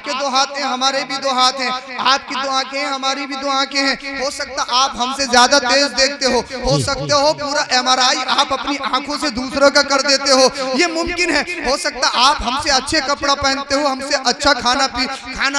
आपके दो हाथ हैं, हमारे भी दो हाथ हैं, आपकी दो आंखें हैं, हमारी भी दो आंखें हैं। हो सकता आप हमसे ज्यादा तेज देखते हो सकते हो पूरा MRI आप अपनी आंखों से दूसरों का कर देते हो, ये मुमकिन है। हो सकता आप हमसे अच्छे कपड़ा पहनते हो, हमसे अच्छा खाना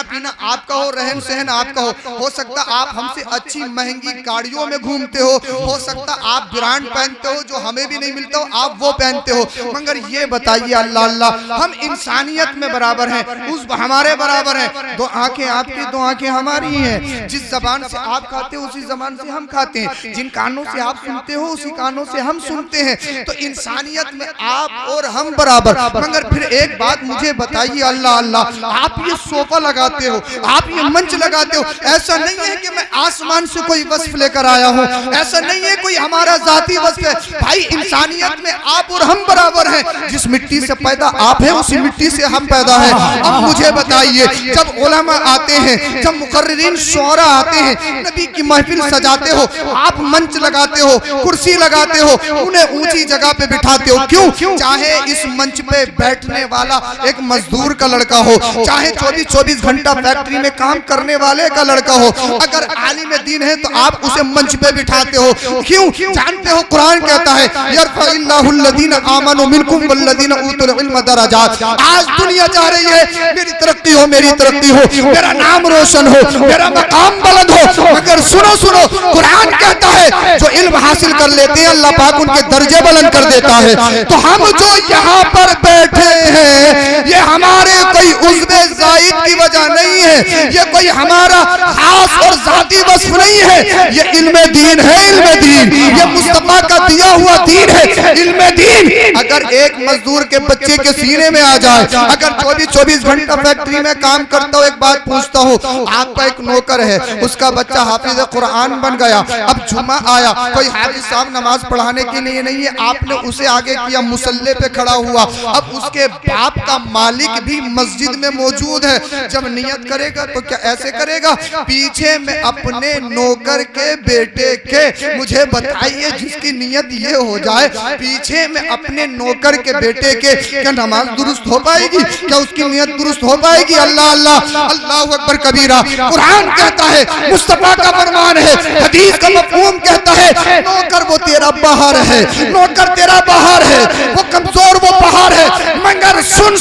पीना आपका हो, रहन सहन आपका हो सकता आप हमसे अच्छी महंगी गाड़ियों में घूमते हो सकता आप ब्रांड पहनते हो जो हमें भी नहीं मिलता हो, आप वो पहनते हो। मगर ये बताइए अल्लाह अल्लाह, हम इंसानियत में बराबर हैं, उस हमारे बराबर हैं। दो आंखें आपकी, दो आंखें हमारी हैं। जिस जबान से आप खाते हो उसी जबान से हम खाते हैं, जिन कानों से आप सुनते हो उसी कानों से हम सुनते हैं। तो इंसानियत में आप और हम बराबर। मगर फिर एक बात मुझे बताइए अल्लाह अल्लाह, आप ये सोफा लगाते हो, आप ये मंच लगाते हो, ऐसा नहीं है कि मैं आसमान से कोई वस्फ लेकर आया हूँ, ऐसा नहीं है कोई हमारा जाती वस्फ है। भाई इंसानियत में आप और हम बराबर हैं। जिस मिट्टी से पैदा आप हैं उसी मिट्टी से हम पैदा हैं। अब मुझे बताइए, जब उलमा आते हैं, जब मुकर्रिरीन शुअरा आते हैं, नबी की महफिल सजाते हो, आप मंच लगाते हो, कुर्सी लगाते हो, उन्हें ऊंची जगह पे बिठाते हो, क्यों? चाहे इस मंच पे बैठने वाला एक मजदूर का लड़का हो, चाहे 24 घंटा फैक्ट्री में काम करने वाले का लड़का हो, अगर आलिम दीन है तो आप उसे मंच पे बिठाते हो, क्यों? जानते हो कुरान कहता है यरफ़इल्लाहुल्लज़ीना आमनू मिनकुम वल्लज़ीना ऊतुल इल्म दरजात। आज दुनिया चाह रही है मेरी तरक्की हो, मेरी तरक्की हो, मेरा नाम रोशन हो, मेरा मकाम बुलंद हो, मगर सुनो कुरान कहता है जो इल्म हासिल कर लेते हैं अल्लाह पाक उनके दर्जे बुलंद कर देता है। तो हम जो यहाँ पर बैठे हैं ये हमारे कोई उज़्वे ज़ाइद की वजह नहीं है, ये कोई हमारा खास और जाती वस्फ नहीं है, ये इल्म दीन है, इल्म दीन, ये मुस्तफा का दिया हुआ दीन है, इल्म दीन। अगर एक मजदूर के बच्चे के सीने में आ जाए, अगर 24 घंटा फैक्ट्री में काम करता हो, एक बात पूछता हूँ, आपका एक नौकर है, उसका बच्चा हाफिज कुरान बन गया, अब जुमा आया, कोई हाफिज साहब नमाज पढ़ाने के लिए नहीं है, आपने उसे आगे किया, मुसल्ले पे खड़ा हुआ, अब उसके बाप का मालिक भी मस्जिद में मौजूद है, जब नियत करेगा तो क्या ऐसे करेगा, पीछे में अपने नौकर के बेटे के, मुझे बताइए जिसकी नियत ये हो जाए पीछे में अपने नौकर के बेटे के, क्या नमाज दुरुस्त हो पाएगी? क्या उसकी नियत दुरुस्त हो पाएगी? अल्लाह अल्लाह अल्लाहु अकबर कबीरा। कुरान कहता है, मुस्तफा का फरमान है, हदीस का मफ़हूम कहता है, नौकर वो तेरा बाहर है, नौकर तेरा बाहर है, वो कमजोर वो बाहर है, मगर सुन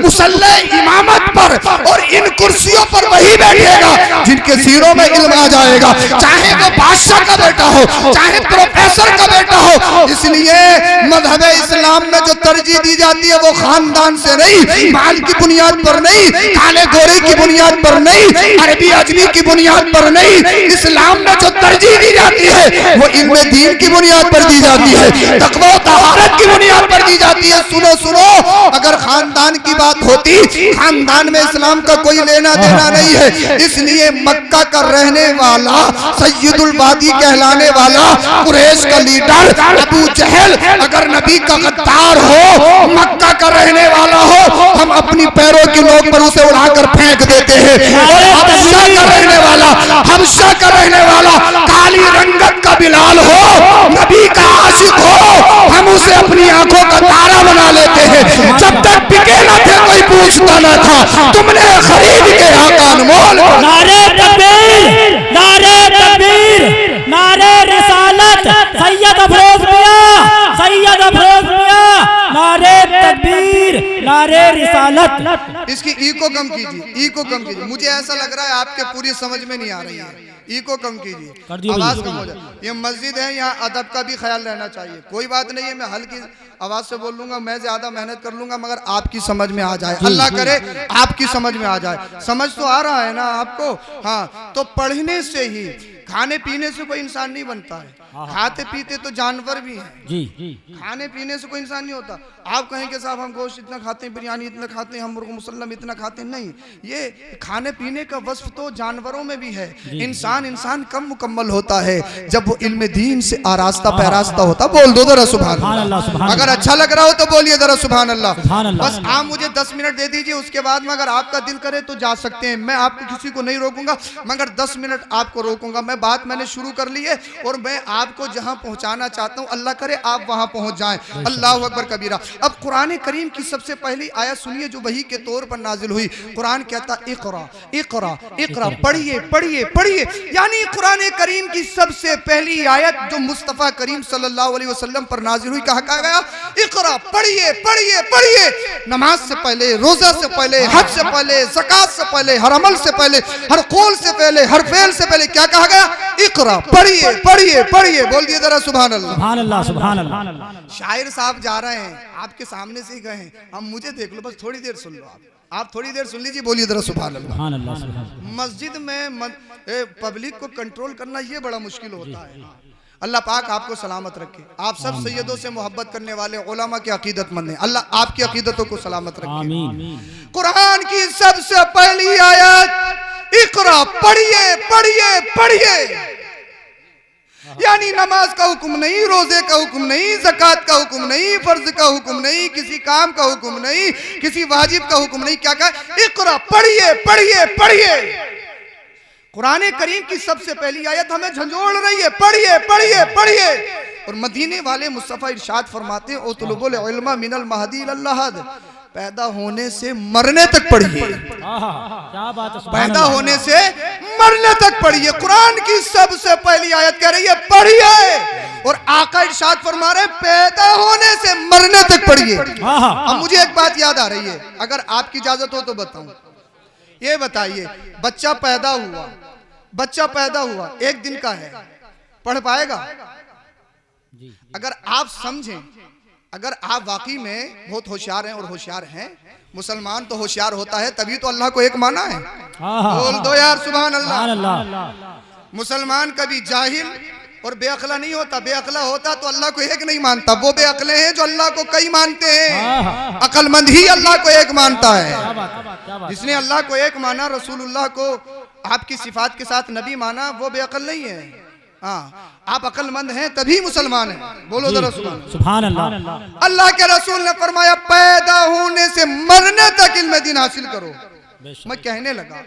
मुसल्ले इमामत पर और इन कुर्सियों पर वही बैठेगा जिनके सीनों में इल्म आ जाएगा, चाहे वो बादशाह का बेटा हो, चाहे प्रोफेसर का बेटा हो। इसलिए मज़हब इस्लाम में जो तरजीह दी जाती है वो खानदान से नहीं, माल की बुनियाद पर नहीं, काले गोरे की बुनियाद पर नहीं, अरबी अजमी की बुनियाद पर नहीं, इस्लाम में जो तरजीह दी जाती है वो इल्म दीन की बुनियाद पर दी जाती है, तक़वा और तहारत की बुनियाद पर दी जाती है। सुनो, अगर खानदान की बात होती, खानदान में इस्लाम का कोई लेना देना नहीं है। इसलिए मक्का का रहने वाला, सैयदुल वादी कहलाने वाला, कुरैश का लीडर अबू जहल अगर नबी का गद्दार हो, मक्का का रहने वाला हो, हम अपनी पैरों की नोक पर उसे उड़ाकर फेंक देते हैं। और हबशा का रहने वाला काली रंगत का बिलाल हो, नबी का आशिक हो, हम उसे अपनी आंखों का तारा बना लेते हैं। जब तक बिके न थे कोई पूछता न था, तुमने खरीद के आका अनमोल। नारे तकबीर, नारे तकबीर, नारे रिसालत, सैयद अफरोज मियां, सैयद अफरोज मियां, नारे तकबीर, नारे रिसालत। इसकी ई को कम कीजिए, मुझे ऐसा लग रहा है आपके पूरी समझ में नहीं आ रही है, ई को कम कीजिए, आवाज कम हो जाए। ये मस्जिद है, यहाँ अदब का भी ख्याल रहना चाहिए। कोई बात नहीं है, मैं हल्की आवाज से बोल लूंगा, मैं ज्यादा मेहनत कर लूंगा, मगर आपकी समझ में आ जाए, अल्लाह करे आपकी समझ में आ जाए। समझ तो आ रहा है ना आपको? हाँ, तो पढ़ने से ही, खाने पीने से कोई इंसान नहीं बनता है, खाते पीते तो जानवर भी हैं जी। खाने पीने से कोई इंसान नहीं होता। आप कहेंगे साहब हम गोश्त इतना खाते हैं, बिरयानी इतना खाते हैं, हम मुर्ग मुसल्लम इतना खाते हैं, नहीं, ये खाने पीने का वस्फ तो जानवरों में भी है। इंसान कम मुकम्मल होता है जब वो इल्म दीन से आरास्ता पैरास्ता होता। बोल दो जरा सुभान अल्लाह। अगर अच्छा लग रहा हो तो बोलिए जरा सुभान अल्लाह। बस आप मुझे 10 मिनट दे दीजिए, उसके बाद में अगर आपका दिल करे तो जा सकते हैं, मैं आपको किसी को नहीं रोकूंगा, मगर 10 मिनट आपको रोकूंगा। मैं बात मैंने शुरू कर ली है और मैं आपको जहां पहुंचाना चाहता हूं, अल्लाह करे आप वहां पहुंच जाएं। अल्लाह अकबर कबीरा। अब कुरान करीम की सबसे पहली आयत सुनिए जो वही के तौर पर नाजिल हुई। कुरान कहता इक़रा इक़रा इक़रा, पढ़िए पढ़िए पढ़िए। यानी कुरान करीम की सबसे पहली आयत जो मुस्तफ़ा करीम सल्लल्लाहु अलैहि वसल्लम पर नाजिल हुई, कहा गया इक़रा, पढ़िए पढ़िए पढ़िए। नमाज से पहले, रोजा से पहले, हज से पहले, ज़कात से पहले, हर अमल से पहले, हर कौल से पहले, हर फेल से पहले क्या कहा गया? इक़रा, पढ़िए पढ़िए पढ़िए। बोल दिए जरा सुभान अल्लाह। सुभान अल्लाह, सुभान अल्लाह। शायर साहब जा रहे हैं, आपके सामने से ही गए हैं, हम मुझे देख लो, बस थोड़ी देर सुन लो। आप थोड़ी देर सुन लीजिए, बोलिए जरा सुभान अल्लाह। सुभान अल्लाह, सुभान अल्लाह। मस्जिद में पब्लिक को कंट्रोल करना ये बड़ा मुश्किल होता है। अल्लाह पाक आपको सलामत रखे। आप सब सैयदों से मोहब्बत करने वाले उलमा के अकीदतमंद हैं, अल्लाह आपकी अकीदतों को सलामत रखे। आमीन। कुरान की सबसे पहली आयत इक़रा, पढ़िए पढ़िए पढ़िए। यानी नमाज का हुक्म नहीं, रोजे का हुक्म नहीं, ज़कात का हुक्म नहीं, फर्ज का हुक्म नहीं, किसी काम का हुक्म नहीं, किसी वाजिब का हुक्म नहीं। क्या कहा? इक़रा, पढ़िए पढ़िए पढ़िए। कुरान करीम की सबसे पहली आयत हमें झंझोड़ रही है, पढ़िए पढ़िए पढ़िए। और मदीने वाले मुस्तफ़ा इरशाद फरमाते हैं, उतलुबुल इल्मा मिनल महदी इलल लहद, पैदा होने से मरने तक पढ़िए। क्या बात है, पैदा होने से मरने तक पढ़िए। कुरान की सबसे पहली आयत कह रही है पढ़िए, और आका इरशाद फरमा रहे पैदा होने से मरने तक पढ़िए। अब मुझे एक बात याद आ रही है, अगर आपकी इजाजत हो तो बताऊं। ये बताइए, बच्चा पैदा हुआ, बच्चा पैदा हुआ, एक दिन का है, पढ़ पाएगा? अगर आप समझें, अगर आप वाकई में बहुत होशियार हैं, और होशियार हैं, मुसलमान तो होशियार होता है तभी तो अल्लाह को एक माना है। बोल दो यार सुभान अल्लाह। मुसलमान कभी जाहिल और बेअक्ला नहीं होता, बेअक्ला होता तो अल्लाह को एक नहीं मानता। वो बेअक्ले हैं जो अल्लाह को कई मानते हैं, अक्लमंद ही अल्लाह को एक मानता है। जिसने अल्लाह को एक माना, रसूलुल्लाह को आपकी सिफात के साथ नबी माना, वो बेअक्ल नहीं है। हाँ, आप अक्लमंद हैं तभी मुसलमान हैं। बोलो जरा सुभान अल्लाह। अल्लाह के रसूल ने फरमाया पैदा होने से मरने तक इल्म दीन हासिल करो। मैं कहने लगा,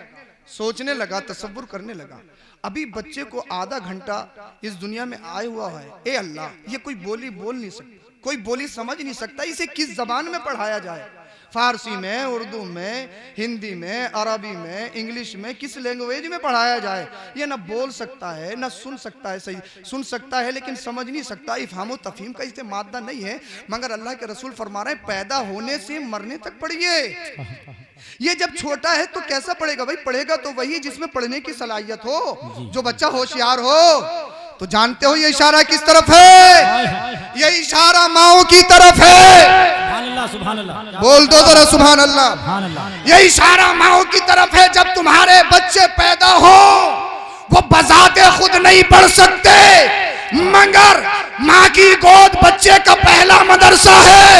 सोचने लगा, तसव्वुर करने लगा, अभी बच्चे को आधा घंटा इस दुनिया में आए हुआ है, ए अल्लाह, ये कोई बोली बोल नहीं सकता, कोई बोली समझ नहीं सकता, इसे किस जबान में पढ़ाया जाए? फारसी में, उर्दू में, हिंदी में, अरबी में, इंग्लिश में, किस लैंग्वेज में पढ़ाया जाए? ये ना बोल सकता है, ना सुन सकता है, सही सुन सकता है लेकिन समझ नहीं सकता, इफ़हाम व तफ़हीम का इसे मादा नहीं है। मगर अल्लाह के रसूल फरमा रहे हैं पैदा होने से मरने तक पढ़िए। ये जब छोटा है तो कैसा पढ़ेगा भाई? पढ़ेगा तो वही जिसमें पढ़ने की सलाहियत हो, जो बच्चा होशियार हो। तो जानते हो ये इशारा किस तरफ है? ये इशारा माओ की तरफ है। सुभान अल्लाह। बोल दो जरा सुभान अल्लाह। ये इशारा माओ की तरफ है। जब तुम्हारे बच्चे पैदा हो, वो बजाते खुद नहीं पढ़ सकते, मगर माँ की गोद बच्चे का पहला मदरसा है,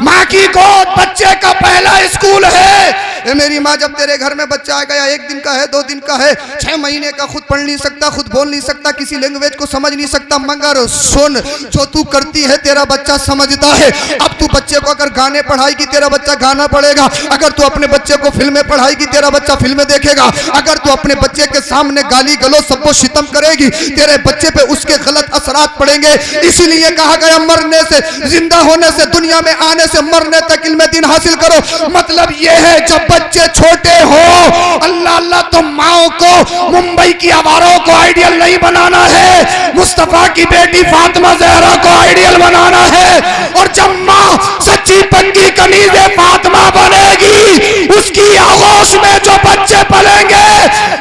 माँ की गोद बच्चे का पहला स्कूल है। मेरी माँ, जब तेरे घर में बच्चा आ गया, 1 दिन का है, 2 दिन का है, 6 महीने का, खुद पढ़ नहीं सकता, खुद बोल नहीं सकता, किसी लैंग्वेज को समझ नहीं सकता, मगर सुन, जो तू करती है तेरा बच्चा समझता है। अब तू बच्चे को अगर गाने पढ़ाएगी, तेरा बच्चा गाना पढ़ेगा। अगर तू अपने बच्चे को फिल्में पढ़ाएगी, तेरा बच्चा फिल्में देखेगा। अगर तू अपने बच्चे के सामने गाली गलौज सबको शितम करेगी, तेरे बच्चे पे उसके गलत असरात पड़ेंगे। इसीलिए कहा गया मरने से, जिंदा होने से, दुनिया में आने से मरने तक इल्म दीन हासिल करो। मतलब यह है जब बच्चे छोटे हो, अल्लाह अल्लाह, तो माओ को मुंबई की आवारों को आइडियल नहीं बनाना है, मुस्तफा की बेटी फातिमा ज़हरा को आइडियल बनाना है। और जब माँ सच्ची पक्की कनीज़े फातिमा बनेगी, उसकी आगोश में जो बच्चे पलेंगे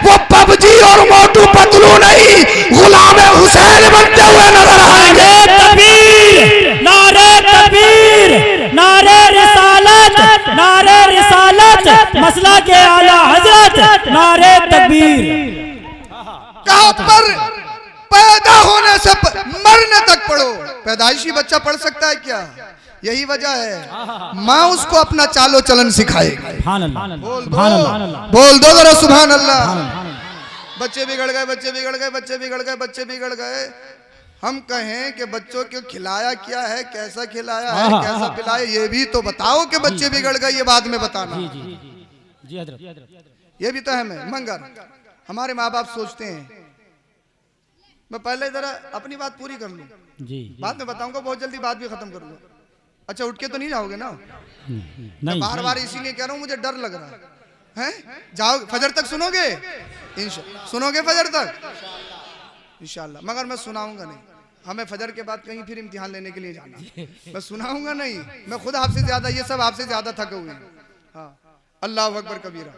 वो पबजी और मोटू पतलू नहीं, गुलाम हुसैन बनते हुए नजर आएंगे। तकबीर, नारे तकबीर, नारे रिसालत, नारे रिसालत, मसला के आला हजरत, नारे तकबीर। कहां पर? पैदा होने से मरने तक पढ़ो। पैदाइशी बच्चा पढ़ सकता है क्या? यही वजह है माँ उसको अपना चालो चलन सिखाएगी। बोल दो जरा सुभान अल्लाह। बच्चे बिगड़ गए, बच्चे बिगड़ गए, बच्चे बिगड़ गए, बच्चे बिगड़ गए। हम कहें कि बच्चों को खिलाया क्या है, कैसा खिलाया है, कैसा पिलाया, ये भी तो बताओ कि बच्चे बिगड़ गए, ये बाद में बताना। ये भी तो है। मगर हमारे माँ बाप सोचते हैं मैं पहले जरा अपनी बात पूरी कर लूं, जी बाद में बताऊंगा, बहुत जल्दी बात भी खत्म कर लूं। अच्छा उठ के तो नहीं जाओगे ना? नहीं बार बार इसीलिए कह रहा हूं, मुझे डर लग रहा है। जाओ फजर तक सुनोगे? सुनोगे फजर तक इंशाल्लाह, मगर मैं सुनाऊंगा नहीं। हमें फजर के बाद कहीं फिर इम्तिहान लेने के लिए जाना, मैं सुनाऊंगा नहीं। मैं खुद आपसे ज्यादा, ये सब आपसे ज्यादा थके हुए हैं। हाँ, अल्लाह अकबर कबीरा।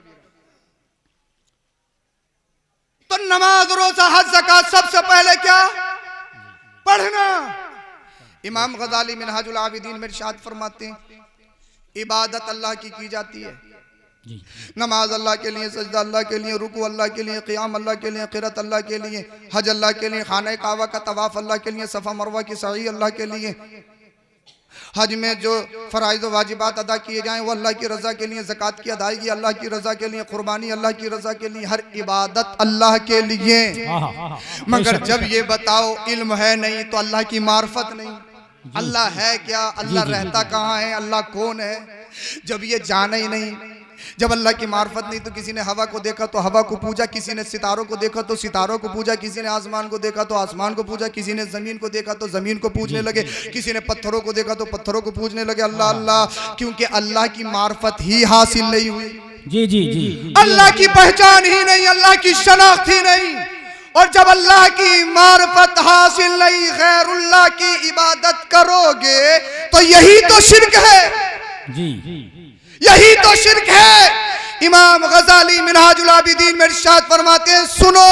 तो नमाज, रोजा, हज, ज़कात सबसे पहले क्या? पढ़ना। इमाम गजाली मिनहाजुल आबिदीन में इरशाद फरमाते हैं, इबादत अल्लाह की जाती है। नमाज अल्लाह के लिए, सजदा अल्लाह के लिए, रुकू अल्लाह के लिए, क़ियाम अल्लाह के लिए, क़िरात अल्लाह के लिए, हज अल्लाह के लिए, खाना काबा का तवाफ अल्लाह के लिए, सफ़ा मरवा की सई अल्लाह के लिए। हज में जो फ़राइज़ व वाजिबात अदा किए जाएं वो अल्लाह की रज़ा के लिए, ज़कात की अदायगी अल्लाह की रज़ा के लिए, कुर्बानी अल्लाह की रज़ा के लिए, हर इबादत अल्लाह के लिए। मगर जब ये बताओ इल्म है नहीं तो अल्लाह की मार्फत नहीं। अल्लाह है क्या, अल्लाह रहता कहाँ है, अल्लाह कौन है, जब ये जाना ही नहीं, जब अल्लाह की मार्फत नहीं तो किसी ने हवा को देखा तो हवा को पूजा, किसी ने सितारों को देखा तो सितारों को पूजा, किसी ने आसमान को देखा तो आसमान को पूजा, किसी ने जमीन को देखा तो जमीन को पूजने लगे, किसी ने पत्थरों को देखा तो पत्थरों को पूजने लगे। अल्लाह अल्लाह, क्योंकि अल्लाह की मार्फत ही हासिल नहीं हुई। जी जी जी, अल्लाह की पहचान ही नहीं, अल्लाह की शनाख्त ही नहीं। और जब अल्लाह की मार्फत हासिल नहीं, गैरुल्लाह की इबादत करोगे तो यही तो शिर्क है। जी, यही तो शिर्क है। इमाम गजाली मिनहाजुल आबिदीन में इरशाद फरमाते हैं, सुनो,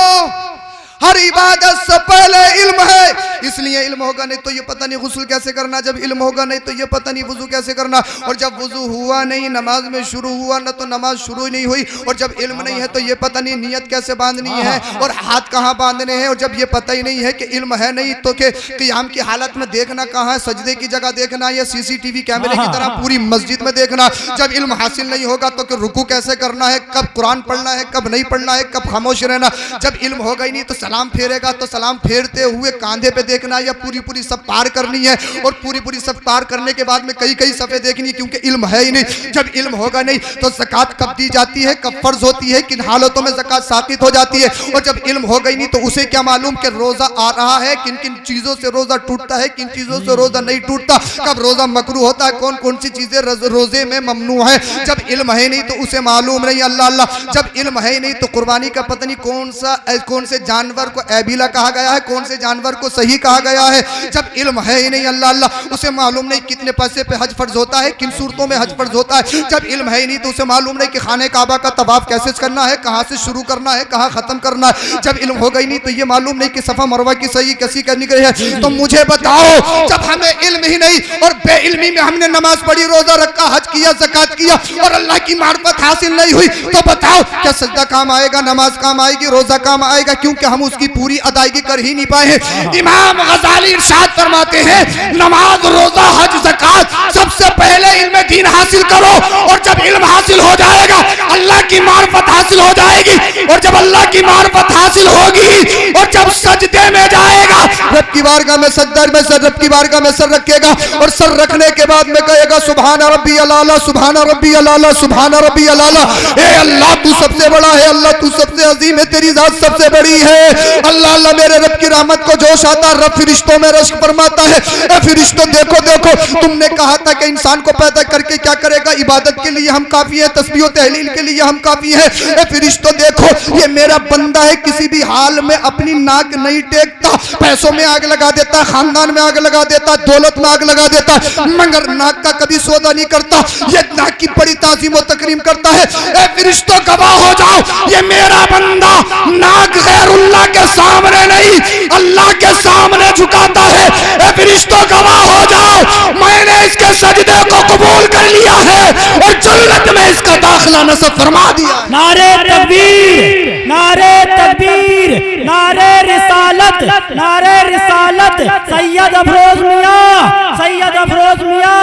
हर इबादत से पहले इल्म है। इसलिए इल्म होगा नहीं तो ये पता नहीं गुस्ल कैसे करना, जब इल्म होगा नहीं तो ये पता नहीं वुजू कैसे करना, और जब वुजू हुआ नहीं नमाज में शुरू हुआ ना तो नमाज शुरू ही नहीं हुई, और जब इल्म नहीं है तो ये पता नहीं नियत कैसे बांधनी है और हाथ कहाँ बांधने हैं, और जब ये पता ही नहीं है कि इल्म है नहीं तो कि क़ियाम की हालत में देखना कहाँ है, सजदे की जगह देखना या CCTV कैमरे की तरह पूरी मस्जिद में देखना। जब इल्म हासिल नहीं होगा तो रुकू कैसे करना है, कब कुरान पढ़ना है, कब नहीं पढ़ना है, कब खामोश रहना। जब इल्म होगा ही नहीं तो सलाम फेरेगा तो सलाम फेरते हुए कांधे पे देखना या पूरी पूरी सब पार करनी है, और पूरी पूरी सब पार करने के बाद में कई कई सफ़े देखनी है, क्योंकि इल्म है ही नहीं। जब इल्म होगा नहीं तो ज़कात कब दी जाती है, कब फर्ज होती है, किन हालतों में ज़कात साक़ित हो जाती है, और जब इल्म हो गई नहीं तो उसे क्या मालूम कि रोज़ा आ रहा है, किन किन चीज़ों से रोज़ा टूटता है, किन चीज़ों से रोज़ा नहीं टूटता, कब रोज़ा मकरूह होता है, कौन कौन सी चीज़ें रोज़े में ममनू है। जब इल्म है नहीं तो उसे मालूम नहीं। अल्लाह अल्लाह, जब इल्म है नहीं तो कुर्बानी का पता नहीं कौन से जानवर को ऐबीला कहा गया है, कौन से जानवर को सही कहा गया है। जब इल्म है ही नहीं अल्लाह अल्लाह, उसे मालूम नहीं कितने पैसे पे हज फर्ज होता है, किन सूरतों में हज फर्ज होता है। जब इल्म है ही नहीं तो उसे मालूम नहीं कि खाने काबा का तवाफ कैसे करना है, कहाँ से शुरू करना है, कहाँ खत्म करना है। जब इल्म होगा ही नहीं तो ये मालूम नहीं कि सफा मरवा की सही कैसी करनी है। तो मुझे बताओ, जब हमें इल्म ही नहीं और बेइल्मी में हमने नमाज पढ़ी, रोजा रखा, हज किया, ज़कात किया और अल्लाह की मार्फत हासिल नहीं हुई, तो बताओ क्या सजदा काम आएगा, नमाज काम आएगी, रोजा काम आएगा, क्योंकि हम उसकी पूरी अदायगी कर ही नहीं पाए हैं। इमाम गजाली इरशाद फरमाते हैं, नमाज, रोजा, हज, ज़कात सबसे पहले इल्म दीन हासिल करो, और जब इल्म हासिल हो जाएगा अल्लाह की मार्फत हासिल हो जाएगी, और जब अल्लाह की मार्फत हासिल होगी और जब सजदे में जाएगा, रब की बारगाह में सजदा में सर, रब की बारगाह में सर रखेगा, और सर रखने के बाद में कहेगा सुभान रब्बी अलाला, सुभान रब्बी अलाला, सुभान रब्बी अलाला। ए अल्लाह तू सबसे बड़ा है, अल्लाह तू सबसे अजीम है, तेरी जात सबसे बड़ी है। अल्लाह अल्लाह, मेरे रब की रहमत को जोश आता, रब फिरिश्तों में रश्क फरमाता है, ए फिरिश्तों देखो देखो, तुमने कहा था कि इंसान को पैदा करके क्या करेगा, इबादत के लिए हम काफी है, तस्बीह व तहलील के लिए हम काफी है। ए फिरिश्तों देखो, ये मेरा बंदा है, किसी भी हाल में अपनी नाक नहीं टेकता, पैसों में आग लगा देता, खानदान में आग लगा देता, दौलत में आग लगा देता, मगर नाक का कभी सौदा नहीं करता। ये नाक की बड़ी ताज़ीम व तकरीम करता है। ए फिरिश्तों गवाह हो जाओ, ये मेरा बंदा नाक गैरुल्लाह के सामने नहीं अल्लाह के सामने झुकाता है। ए फिरिश्तों गवाह हो जाओ, मैंने इसके सजदे को कबूल कर लिया है और जन्नत में इसका दाखिला नसीब फरमा दिया। नारे तकबीर, नारे तकबीर, नारे रिसालत, नारे रिसालत, सैयद अफरोज मियां, सैयद अफरोज मियां,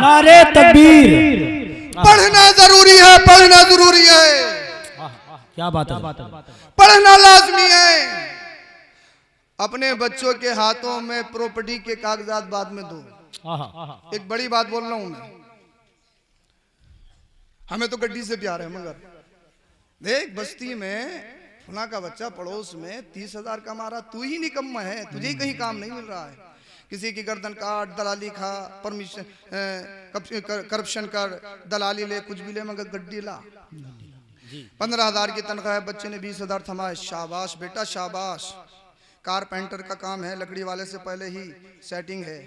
नारे तकबीर। पढ़ना जरूरी है, पढ़ना जरूरी है, क्या बात है, पढ़ना लाजमी है। अपने बच्चों के हाथों में प्रॉपर्टी के कागजात बाद में दो। एक बड़ी बात बोल रहा हूं मैं, हमें तो गड्डी से प्यार है, मगर देख बस्ती में फला का बच्चा पड़ोस में 30,000 का मारा, तू ही निकम्मा है, तुझे ही कहीं काम नहीं मिल रहा है। किसी की गर्दन काट, दलाली खा, परमिशन करप्शन कर, दलाली ले, कुछ भी ले मगर गड्डी ला। 15,000 की तनख्वाह है, बच्चे ने 20,000 थमाए, शाबाश बेटा शाबाश। कारपेंटर का काम है, लकड़ी वाले से पहले ही सेटिंग है,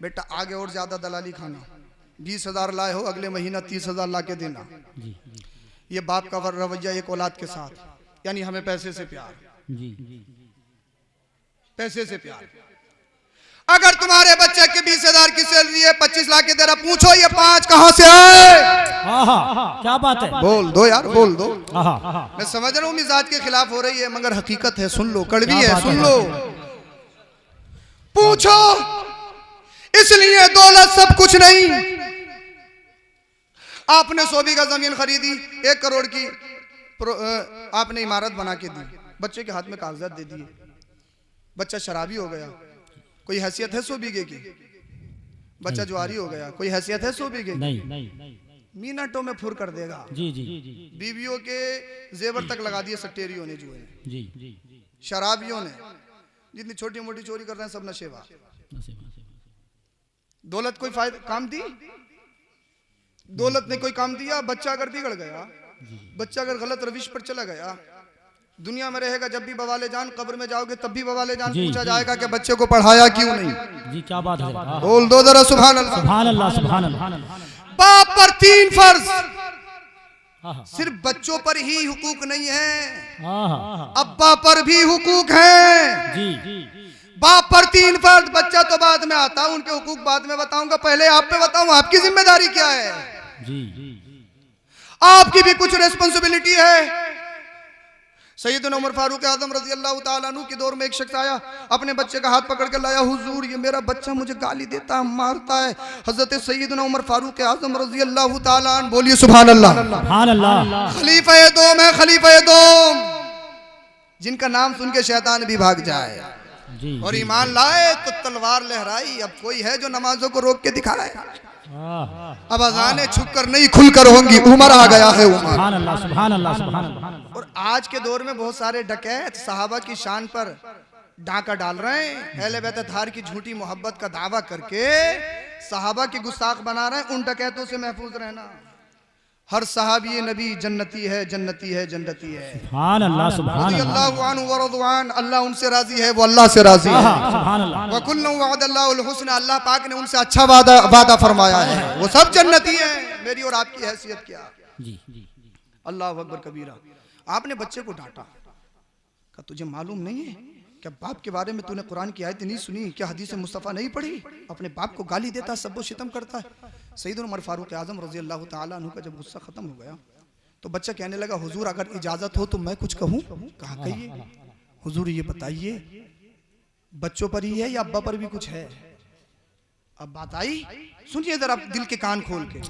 बेटा आगे और ज्यादा दलाली खाना। 20,000 लाए हो, अगले महीना 30,000 ला के देना। ये बाप का रवैया एक औलाद के साथ, यानी हमें पैसे से प्यार, पैसे से प्यार। अगर तुम्हारे बच्चे के 20,000 की सैलरी है, 25 लाख के दे रहा, पूछो ये 5 कहां से आए? क्या बात है, बोल दो यार, बोल दो। मैं समझ रहा हूँ मिजाज के खिलाफ हो रही है, मगर हकीकत है, सुन लो, कड़वी है, सुन लो। पूछो, इसलिए दौलत सब कुछ नहीं। आपने 100 बीघा जमीन खरीदी, 1 करोड़ की आपने इमारत बना के दी, बच्चे के हाथ में कागजात दे दिए, बच्चा शराबी हो गया, कोई हैसियत है 100 बीघे की? बच्चा जुआरी हो गया, कोई हैसियत है 100 बीघे की? मिनटों में फुर कर देगा। बीवियों के जेवर तक लगा दिए सट्टेरियों ने, जुए ने, शराबियों ने, जितनी छोटी मोटी चोरी कर रहे हैं सब नशेवा। दौलत कोई फायदा काम दी? दौलत ने कोई काम दिया? बच्चा अगर बिगड़ गया, बच्चा अगर गलत रविश पर चला गया, दुनिया में रहेगा जब भी बवाले जान, कब्र में जाओगे तब भी बवाले जान पूछा जाएगा कि बच्चे को पढ़ाया क्यों नहीं। जी क्या बात है, बोल दो जरा सुभान अल्लाह, सुभान अल्लाह, सुभान अल्लाह। बाप पर 3 फर्ज, सिर्फ बच्चों पर ही हुकूक नहीं है, अब्बा पर भी हुकूक है। बाप पर 3 फर्ज, बच्चा तो बाद में आता, उनके हुकूक बाद में बताऊंगा, पहले आप पे बताऊं आपकी जिम्मेदारी क्या है। आपकी भी कुछ रिस्पॉन्सिबिलिटी है। सैयदना उमर फारूक आजम रजी अल्लाह ताला अन्हु के दौर में एक शख्स आया, अपने बच्चे का हाथ पकड़ कर लाया, हुजूर ये मेरा बच्चा मुझे गाली देता है, मारता है। हजरत सैयदना उमर फारूक आजम रजी अल्लाह ताला अन्हु, बोलिए सुभान अल्लाह, सुभान अल्लाह। खलीफा दोम है, खलीफा दोम, जिनका नाम सुन के शैतान भी भाग जाए और ईमान लाए तो तलवार लहराई। अब कोई है जो नमाजों को रोक के दिखाए? अब अज़ानें छुप कर नहीं खुल कर होंगी, उमर आ गया है, उमर। सुभान अल्लाह, सुभान अल्लाह, सुभान अल्लाह। और आज के दौर में बहुत सारे डकैत सहाबा की शान पर डाका डाल रहे हैं, अहले बैत अतहार की झूठी मोहब्बत का दावा करके सहाबा की गुस्ताख बना रहे हैं। उन डकैतों से महफूज रहना। हर सहाबी नबी जन्नती है, जन्नती है, जन्नती है। सुभान अल्लाह, सुभान अल्लाह। अल्लाह उनसे राजी है, वो अल्लाह से राजी है। सुभान अल्लाह। वकुल्लु वअदल्लाहुल हुस्ना, अल्लाह पाक ने उनसे अच्छा वादा फरमाया है, वो सब जन्नती है। मेरी और आपकी हैसियत क्या? अल्लाह अकबर कबीरा। आपने बच्चे को डांटा, क्या तुझे मालूम नहीं है क्या बाप के बारे में तूने कुरान की आयत नहीं सुनी? क्या हदीस मुस्तफ़ा नहीं पढ़ी? अपने बाप को गाली देता, सबो शितम करता है। सैयदना उमर फारूक आजम रजी अल्लाह ताला अन्हु का जब गुस्सा खत्म हो गया तो बच्चा कहने लगा, हुजूर अगर इजाजत हो तो मैं कुछ कहूँ? कहा कहिए। हुजूर ये बताइए बच्चों पर ही है या अब्बा पर भी कुछ है? अब बात आई, सुनिए जरा दिल के कान खोल के।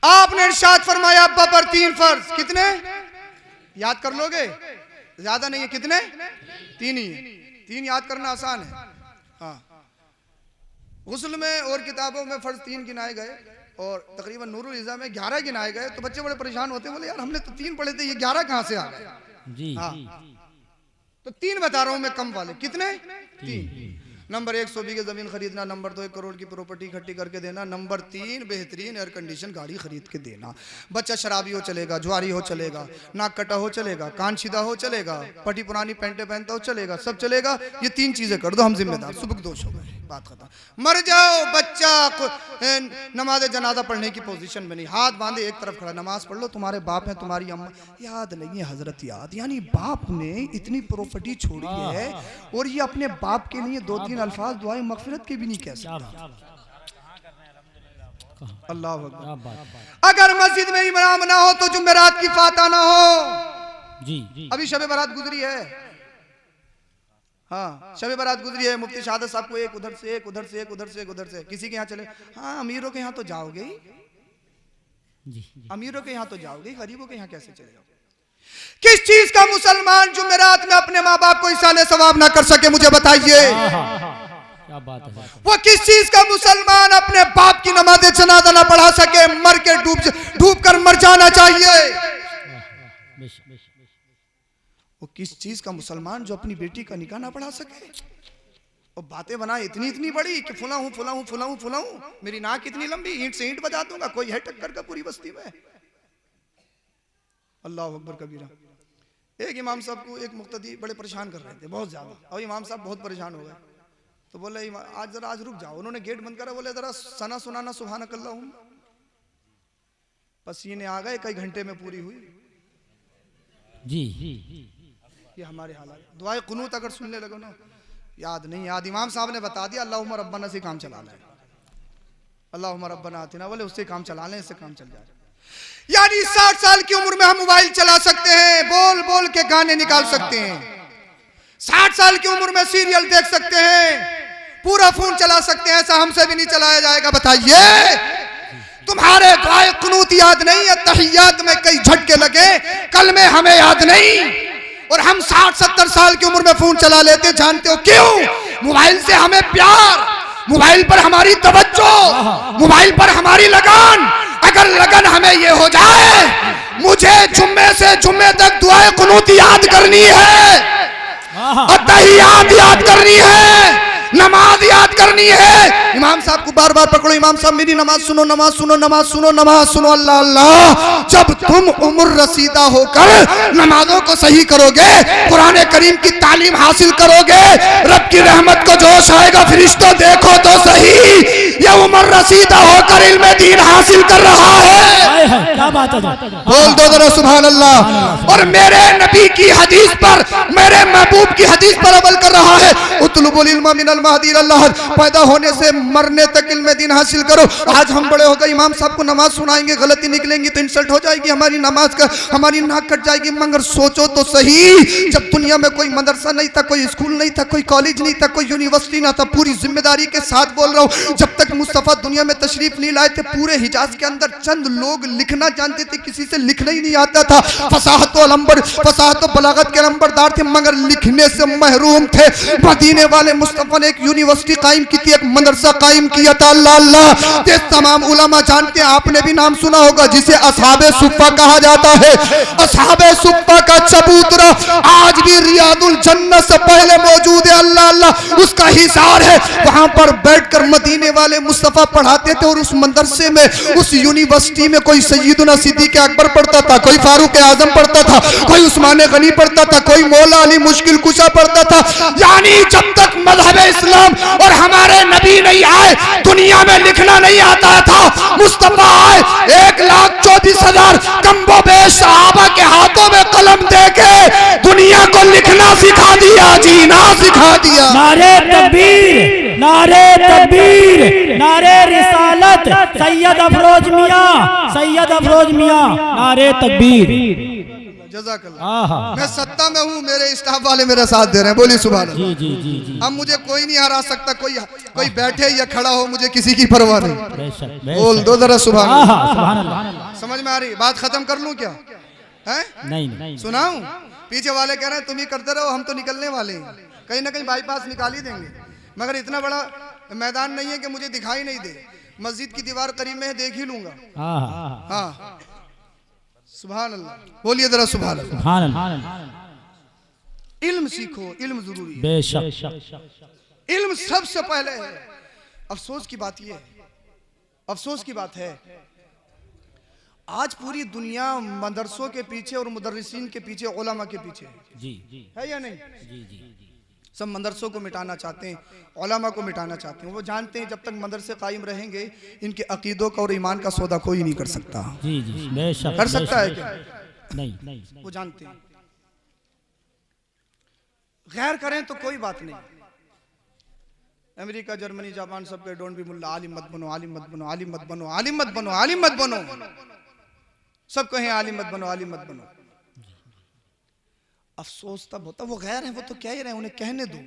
आपने इरशाद फरमाया अब्बा पर 3 फर्ज। कितने याद कर लोगे? ज्यादा नहीं है, कितने? 3 ही है। 3 याद करना आसान है। हाँ, गुस्ल में और किताबों में फर्ज 3 गिनाए गए और तकरीबन नूरुल इज़ा में 11 गिनाए गए। तो बच्चे बड़े परेशान होते हैं, बोले यार हमने तो 3 पढ़े थे, ये 11 कहां से आ गए? हाँ, तो 3 बता रहा हूं मैं कम वाले। कितने? 3। नंबर 1 100 बीघे जमीन खरीदना, नंबर 2 1 करोड़ की प्रॉपर्टी इकट्ठी करके देना, नंबर 3 बेहतरीन एयर कंडीशन गाड़ी खरीद के देना। बच्चा शराबी हो चलेगा, जुआरी हो चलेगा, नाक कटा हो चलेगा, कान सीधा हो चलेगा, पटी पुरानी पैंटें पहनता हो चलेगा, सब चलेगा। ये 3 चीजें कर दो, हम जिम्मेदार। सुबह दोष हो गए, बात खत्म। मर जाओ, बच्चा नमाज जनाजा पढ़ने की पोजीशन में नहीं, हाथ बांधे एक तरफ खड़ा, नमाज पढ़ लो, तुम्हारे बाप है, तुम्हारी अम्मा याद नहीं है, हजरत याद। यानी बाप ने इतनी प्रॉपर्टी छोड़ी है और ये अपने बाप के लिए 2-3 अल्फाज दुआए मगफिरत के भी नहीं कह सकता। अल्लाह अकबर। अगर मस्जिद में इमाम ना हो तो जुमेरात की फाता ना हो। जी अभी शब बारात गुजरी है। हाँ, शब बारात गुजरी है। मुफ्ती शहादत साहब को एक उधर से, एक उधर से, एक उधर से, एक उधर से, किसी के यहाँ चले। हाँ, अमीरों के यहाँ तो जाओगे ही, अमीरों के यहाँ तो जाओगे, गरीबों के यहाँ कैसे चले जाओगे? किस चीज का मुसलमान जुमेरात में अपने माँ बाप को इसाले सवाब ना कर सके, मुझे बताइए। क्या बात है? वो किस चीज का मुसलमान अपने बाप की नमाज जनाजा ना पढ़ा सके, मर के डूब कर मर जाना चाहिए। वो किस चीज का मुसलमान जो अपनी बेटी का निकाह ना पढ़ा सके, और बातें बनाए इतनी इतनी बड़ी कि फुला हूं फुला हूं फुला हूं फुला हूं, मेरी नाक इतनी लंबी, ईंट से ईंट बजा दूंगा, कोई है टक्कर का पूरी बस्ती में। अल्लाह अकबर कबीरा। एक इमाम साहब को एक मुक्तदी बड़े परेशान कर रहे थे बहुत ज्यादा, और इमाम साहब बहुत परेशान हो गए, तो बोले आज रुक जाओ। उन्होंने गेट बंद करा, बोले जरा सना सुनाना सुभान अल्लाह। पसीने आ गए, कई घंटे में पूरी हुई जी। ये हमारे हालात। दुआए कुनूत अगर सुनने लगो ना, याद नहीं याद, इमाम साहब ने बता दिया अल्लाहुम्मा रब्बना से काम चला लें, अल्लाहुम्मा रब्बना आतिना, बोले उससे काम चला लें, इससे काम चल जाए। यानी 60 साल की उम्र में हम मोबाइल चला सकते हैं, बोल बोल के गाने निकाल सकते हैं, 60 साल की उम्र में सीरियल देख सकते हैं, पूरा फोन चला सकते हैं, ऐसा हमसे भी नहीं चलाया जाएगा। बताइए तुम्हारे दुआए कुनूत याद नहीं है, तहियात में कई झटके लगे, कल में हमें याद नहीं, और हम 60-70 साल की उम्र में फोन चला लेते। जानते हो क्यों? मोबाइल से हमें प्यार, मोबाइल पर हमारी तवज्जो, मोबाइल पर हमारी लगन। अगर लगन हमें ये हो जाए, मुझे जुम्मे से जुम्मे तक दुआए कुनूत याद करनी है, तहियात याद करनी है, नमाज याद करनी है। इमाम साहब को बार बार पकड़ो, इमाम साहब मेरी नमाज सुनो, नमाज सुनो, नमाज सुनो, नमाज सुनो। अल्लाह अल्लाह, जब तुम उम्र रसीदा होकर नमाजों को सही करोगे, कुरान करीम की तालीम हासिल करोगे, रब की रहमत को जोश आएगा। फरिश्तों देखो तो सही, ये उम्र रसीदा होकर इल्म दीन हासिल कर रहा है। क्या बात है, बोल दो जरा सुभान अल्लाह। और मेरे नबी की हदीस पर, मेरे महबूब की हदीस पर अमल कर रहा है। उतलुबुल इल्म मिनल महदी इलल लहद, पैदा होने से मरने तक इल्म दीन हासिल करो। आज हम बड़े हो गए, इमाम साहब को नमाज सुनाएंगे, गलती निकलेंगी तो इंसल्ट हो जाएगी, हमारी नमाज का, हमारी नाक कट जाएगी। मगर सोचो तो सही, जब दुनिया में कोई मदरसा नहीं था, कोई स्कूल नहीं था, कोई कॉलेज नहीं था, कोई यूनिवर्सिटी ना था, पूरी जिम्मेदारी के साथ बोल रहा हूँ, जब तक मुस्तफा दुनिया में तशरीफ नहीं लाए थे, पूरे हिजाज के अंदर चंद लोग लिखना जानते थे, किसी से लिखना ही नहीं आता था। फसाहत बलागत के नंबरदार थे, मगर लिखने से महरूम थे। मदीने वाले मुस्तफा ने एक यूनिवर्सिटी कायम की थी, एक मदरसा कायम किया था। अल्लाह अल्लाह, ये तमाम उलमा जानते हैं, आपने भी नाम सुना होगा, जिसे असहाबे सुफ़्फ़ा कहा जाता है। असहाबे सुफ़्फ़ा का चबूतरा आज भी रियादुल जन्नत से पहले मौजूद है। अल्लाह अल्लाह, उसका हिसार है, वहां पर बैठकर मदीने वाले मुस्तफा पढ़ाते थे। और उस मदरसे में, उस यूनिवर्सिटी में कोई सैयदना सिद्दीक़ अकबर पढ़ता था, कोई फारूक आजम पढ़ता था, कोई उस्मान गनी पढ़ता था, कोई मौला अली मुश्किल कुशा पढ़ता था। यानी जब तक मजहब इस्लाम और हमारे नबी नहीं आए, दुनिया में लिखना नहीं आता था। मुस्तफा आए, 1,24,000 कम्बो बेश सहाबा के हाथों में कलम देके दुनिया को लिखना सिखा दिया, जीना सिखा दिया। नारे तकबीर, नारे तकबीर, नारे रिसालत, सैयद अफरोज मियां, सैयद अफरोज मियां, नारे तकबीर। जज़ाकल्लाह। मैं सत्ता में हूँ, मेरे स्टाफ वाले मेरा साथ दे रहे हैं, बोलिए सुभान अल्लाह। जी जी जी जी। अब मुझे कोई नहीं हरा सकता, कोई बैठे या खड़ा हो, मुझे किसी की परवाह नहीं। बोल दो जरा सुभान अल्लाह। समझ में आ रही बात? खत्म कर लूं क्या? है नहीं सुनाऊं? पीछे वाले कह रहे हैं तुम ही करते रहो, हम तो निकलने वाले हैं, कहीं ना कहीं बाईपास निकाल ही देंगे, मगर इतना बड़ा मैदान नहीं है कि मुझे दिखाई नहीं दे। मस्जिद की दीवार करीब में है, देख ही लूंगा। हाँ सुभान अल्लाह, बोलिए जरा सुभान अल्लाह। इल्म सीखो, इल्म जरूरी है, बेशक इल्म सबसे पहले है। अफसोस की बात ये है, अफसोस की बात है, आज पूरी दुनिया मदरसों के पीछे और मुदर्रिसीन के पीछे, उलमा के पीछे जी है या नहीं? जी जी। सब मदरसों को मिटाना चाहते हैं, उलमा को मिटाना चाहते हैं। वो जानते हैं जब तक मदरसे कायम रहेंगे, इनके अकीदों का और ईमान का सौदा कोई नहीं कर सकता। जी जी बेशक। कर सकता है क्या? नहीं। वो जानते हैं। गैर करें तो कोई बात नहीं। अमेरिका, जर्मनी, जापान सब के डोंट बी मुल्ला, आलिम मत बनो, आलिम मत बनो, आलिम मत बनो, आलिम मत बनो, आलिम मत बनो, सब कहें आलिम मत बनो, आलिम मत बनो। अफसोस तब होता, वो गैर हैं, वो तो कह ही रहे हैं, उन्हें कहने दो,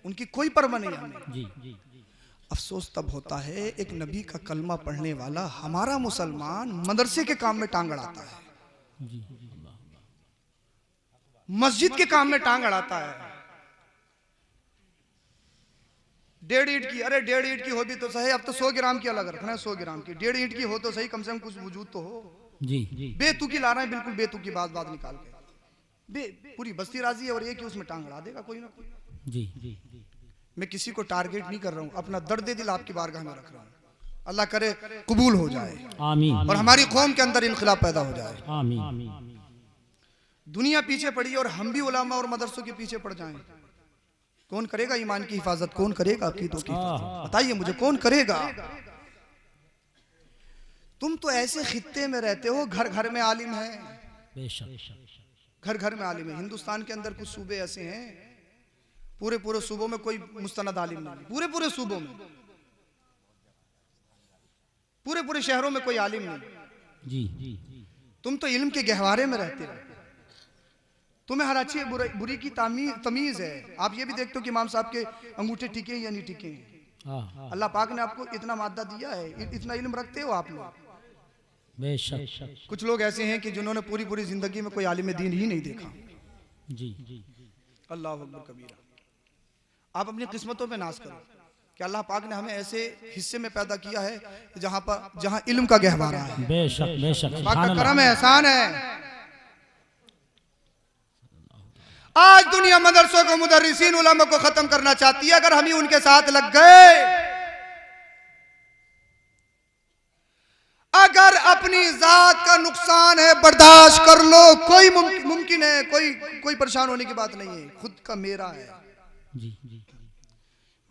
उनकी कोई परवाह नहीं हमें। जी। अफसोस तब होता है, एक नबी का कलमा पढ़ने वाला हमारा मुसलमान मदरसे के काम में टांग अड़ाता है, मस्जिद के काम में टांग अड़ाता है। 1.5 ईंट की, अरे 1.5 ईंट की हो भी तो सही, अब तो 100 ग्राम की अलग रखना है, 100 ग्राम की। 1.5 ईंट की हो तो सही, कम से कम कुछ वजूद तो हो। जी। बेतुकी ला रहे हैं, बिल्कुल बेतुकी बात निकाल के। पूरी बस्ती राजी है और ये कि उसमें टांग अड़ा देगा कोई ना कोई। जी जी मैं किसी को टारगेट नहीं कर रहा हूँ, अपना दर्द दिल आपकी बारगाह में रख रहा हूँ। अल्लाह करे कबूल हो जाए आमीन और हमारी कौम के अंदर इनकलाब पैदा हो जाए। आमीन। दुनिया पीछे पड़ी और हम भी उलामा और मदरसों के पीछे पड़ जाएं, कौन करेगा ईमान की हिफाजत, कौन करेगा अकीदों की हिफाजत? बताइए मुझे कौन करेगा? तुम तो ऐसे खित्ते में रहते हो घर घर में आलिम है, बेशक घर घर में आलिम है। हिंदुस्तान के अंदर कुछ सूबे ऐसे हैं, पूरे पूरे सूबों में कोई मुस्तनद आलिम नहीं, पूरे पूरे सूबों में, पूरे पूरे शहरों में कोई आलिम नहीं। जी तुम तो इल्म के गहवारे में रहते हो, तुम्हें हर अच्छी बुरी की तमीज है। आप ये भी देखते हो कि इमाम साहब के अंगूठे टिके या नहीं टिके हैं। अल्लाह पाक ने आपको इतना मादा दिया है, इतना इल्म रखते हो आप लोग। बेशक कुछ लोग ऐसे हैं कि जिन्होंने पूरी पूरी जिंदगी में कोई आलिम दीन ही नहीं देखा। जी अल्लाह अकबर कबीरा। आप अपनी किस्मतों पे नाज करो कि अल्लाह पाक ने हमें ऐसे हिस्से में पैदा किया है जहां इल्म का गहवारा है। बेशक बेशक पाक का करम है, एहसान है। आज दुनिया मदरसों को, मुदर्रिसीन उलमा को खत्म करना चाहती है। अगर हम ही उनके साथ लग गए, अगर अपनी जात का नुकसान है बर्दाश्त कर लो, कोई मुमकिन है, कोई परेशान होने की बात नहीं है। खुद का मेरा है,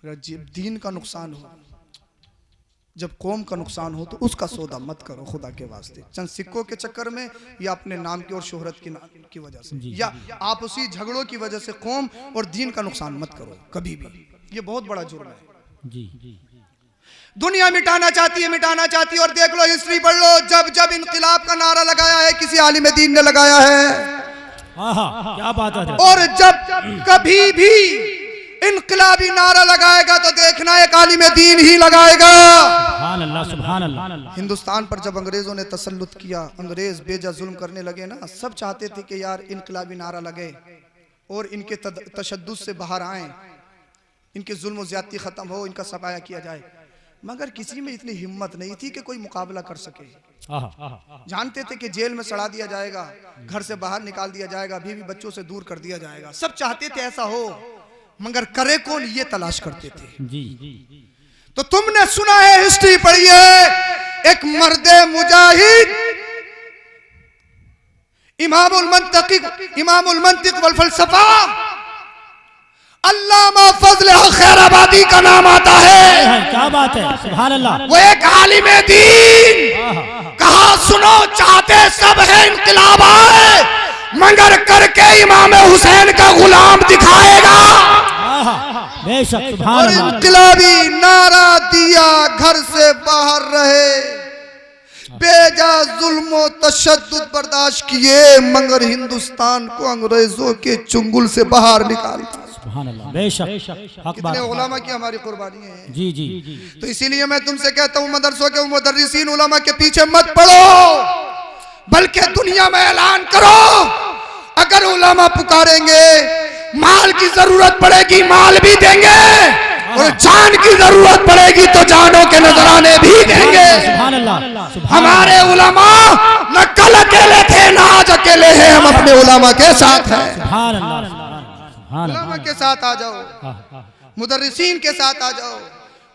जब दीन का नुकसान हो, जब कौम का नुकसान हो तो उसका सौदा मत करो खुदा के वास्ते, चंद सिक्कों के चक्कर में या अपने नाम की और शोहरत की वजह से या आपसी झगड़ों की वजह से कौम और दीन का नुकसान मत करो कभी भी। ये बहुत बड़ा जुर्म है। दुनिया मिटाना चाहती है और देख लो, हिस्ट्री पढ़ लो, जब जब इनकलाब का नारा लगाया है किसी आलिम दीन ने लगाया है। क्या बात है। और जब कभी भी इनकलाबी नारा लगाएगा तो देखना एक आलिम दीन ही लगाएगा। सुभान अल्लाह, सुभान अल्लाह। हिंदुस्तान पर जब अंग्रेजों ने तसल्लुत किया, अंग्रेज बेजा जुल्म करने लगे ना, सब चाहते थे कि यार इनकलाबी नारा लगे और इनके तशद्दुद से बाहर आए, इनके जुल्म ज्यादती खत्म हो, इनका सफाया किया जाए। मगर किसी में इतनी हिम्मत नहीं थी कि कोई मुकाबला कर सके। जानते थे कि जेल में सड़ा दिया जाएगा, घर से बाहर निकाल दिया जाएगा, बीवी बच्चों से दूर कर दिया जाएगा। सब चाहते थे ऐसा हो, मगर करे कौन, ये तलाश करते थे। जी। तो तुमने सुना है, हिस्ट्री पढ़ी है, एक मर्दे मुजाहिद इमामुल मंतिक वल फलसफा अल्लामा फजल खैराबादी का नाम आता है। क्या बात है, सुभान अल्लाह। वो एक आलिम दीन, कहा सुनो, चाहते सब है इनकलाब आए, मगर करके इमाम हुसैन का गुलाम दिखाएगा। बेशक सुभान अल्लाह। इनकलाबी नारा दिया, घर से बाहर रहे, बेजा जुल्म तशद्दुद बर्दाश्त किए, मगर हिंदुस्तान को अंग्रेजों के चुंगल से बाहर निकाला। सुभान अल्लाह, बेशक हक बात। कितने उलमा की हमारी कुर्बानी है। जी जी। तो इसीलिए मैं तुमसे कहता हूँ, मदरसों के मुदर्रिसीन उलमा के पीछे मत पड़ो, बल्कि दुनिया में ऐलान करो, अगर उलमा पुकारेंगे, माल की जरूरत पड़ेगी माल भी देंगे, और जान की जरूरत पड़ेगी तो जानों के नजराने भी देंगे। सुभान अल्लाह। हमारे उलमा न कल अकेले थे न आज अकेले हैं, हम अपने उलमा के साथ हैं। सुभान अल्लाह। उलमा के साथ आ जाओ, मुदर्रिसीन के साथ आ जाओ,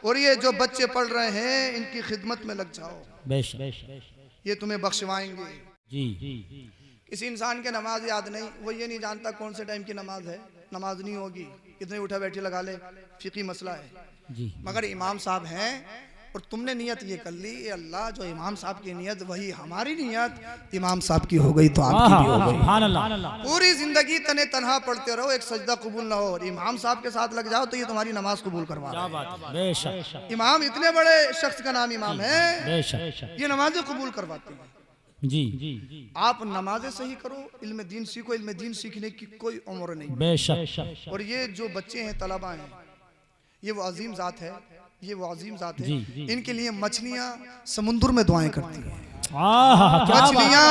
और ये जो बच्चे पढ़ रहे हैं इनकी खिदमत में लग जाओ। बेशक ये तुम्हें बख्शवाएंगे। जी। किसी इंसान के नमाज याद नहीं, वो ये नहीं जानता कौन से टाइम की नमाज है, नमाज नहीं होगी, कितने उठा बैठी लगा ले, फिकी मसला है जी। मगर इमाम साहब हैं और तुमने नियत ये कर ली, ये अल्लाह जो इमाम साहब की नियत वही हमारी नियत इमाम साहब की हो गई तो आपकी भी हो गई। सुभान अल्लाह। पूरी जिंदगी तने तनहा पढ़ते रहो, एक सजदा कबूल ना हो, और इमाम साहब के साथ लग जाओ तो ये तुम्हारी नमाज कबूल करवा रहा है। बेशक। इमाम इतने बड़े शख्स का नाम इमाम है, बेशक। ये नमाजें कबूल करवाते हैं। जी। आप नमाजें सही करो, इल्म दीन सीखो, इल्म दीन सीखने की कोई उम्र नहीं। बेशक। और ये जो बच्चे हैं, तलबा हैं, ये वो अजीम जात है, ये वो अजीम जात है। इनके लिए मछलियां समुद्र में दुआएं करती हैं, मछलियां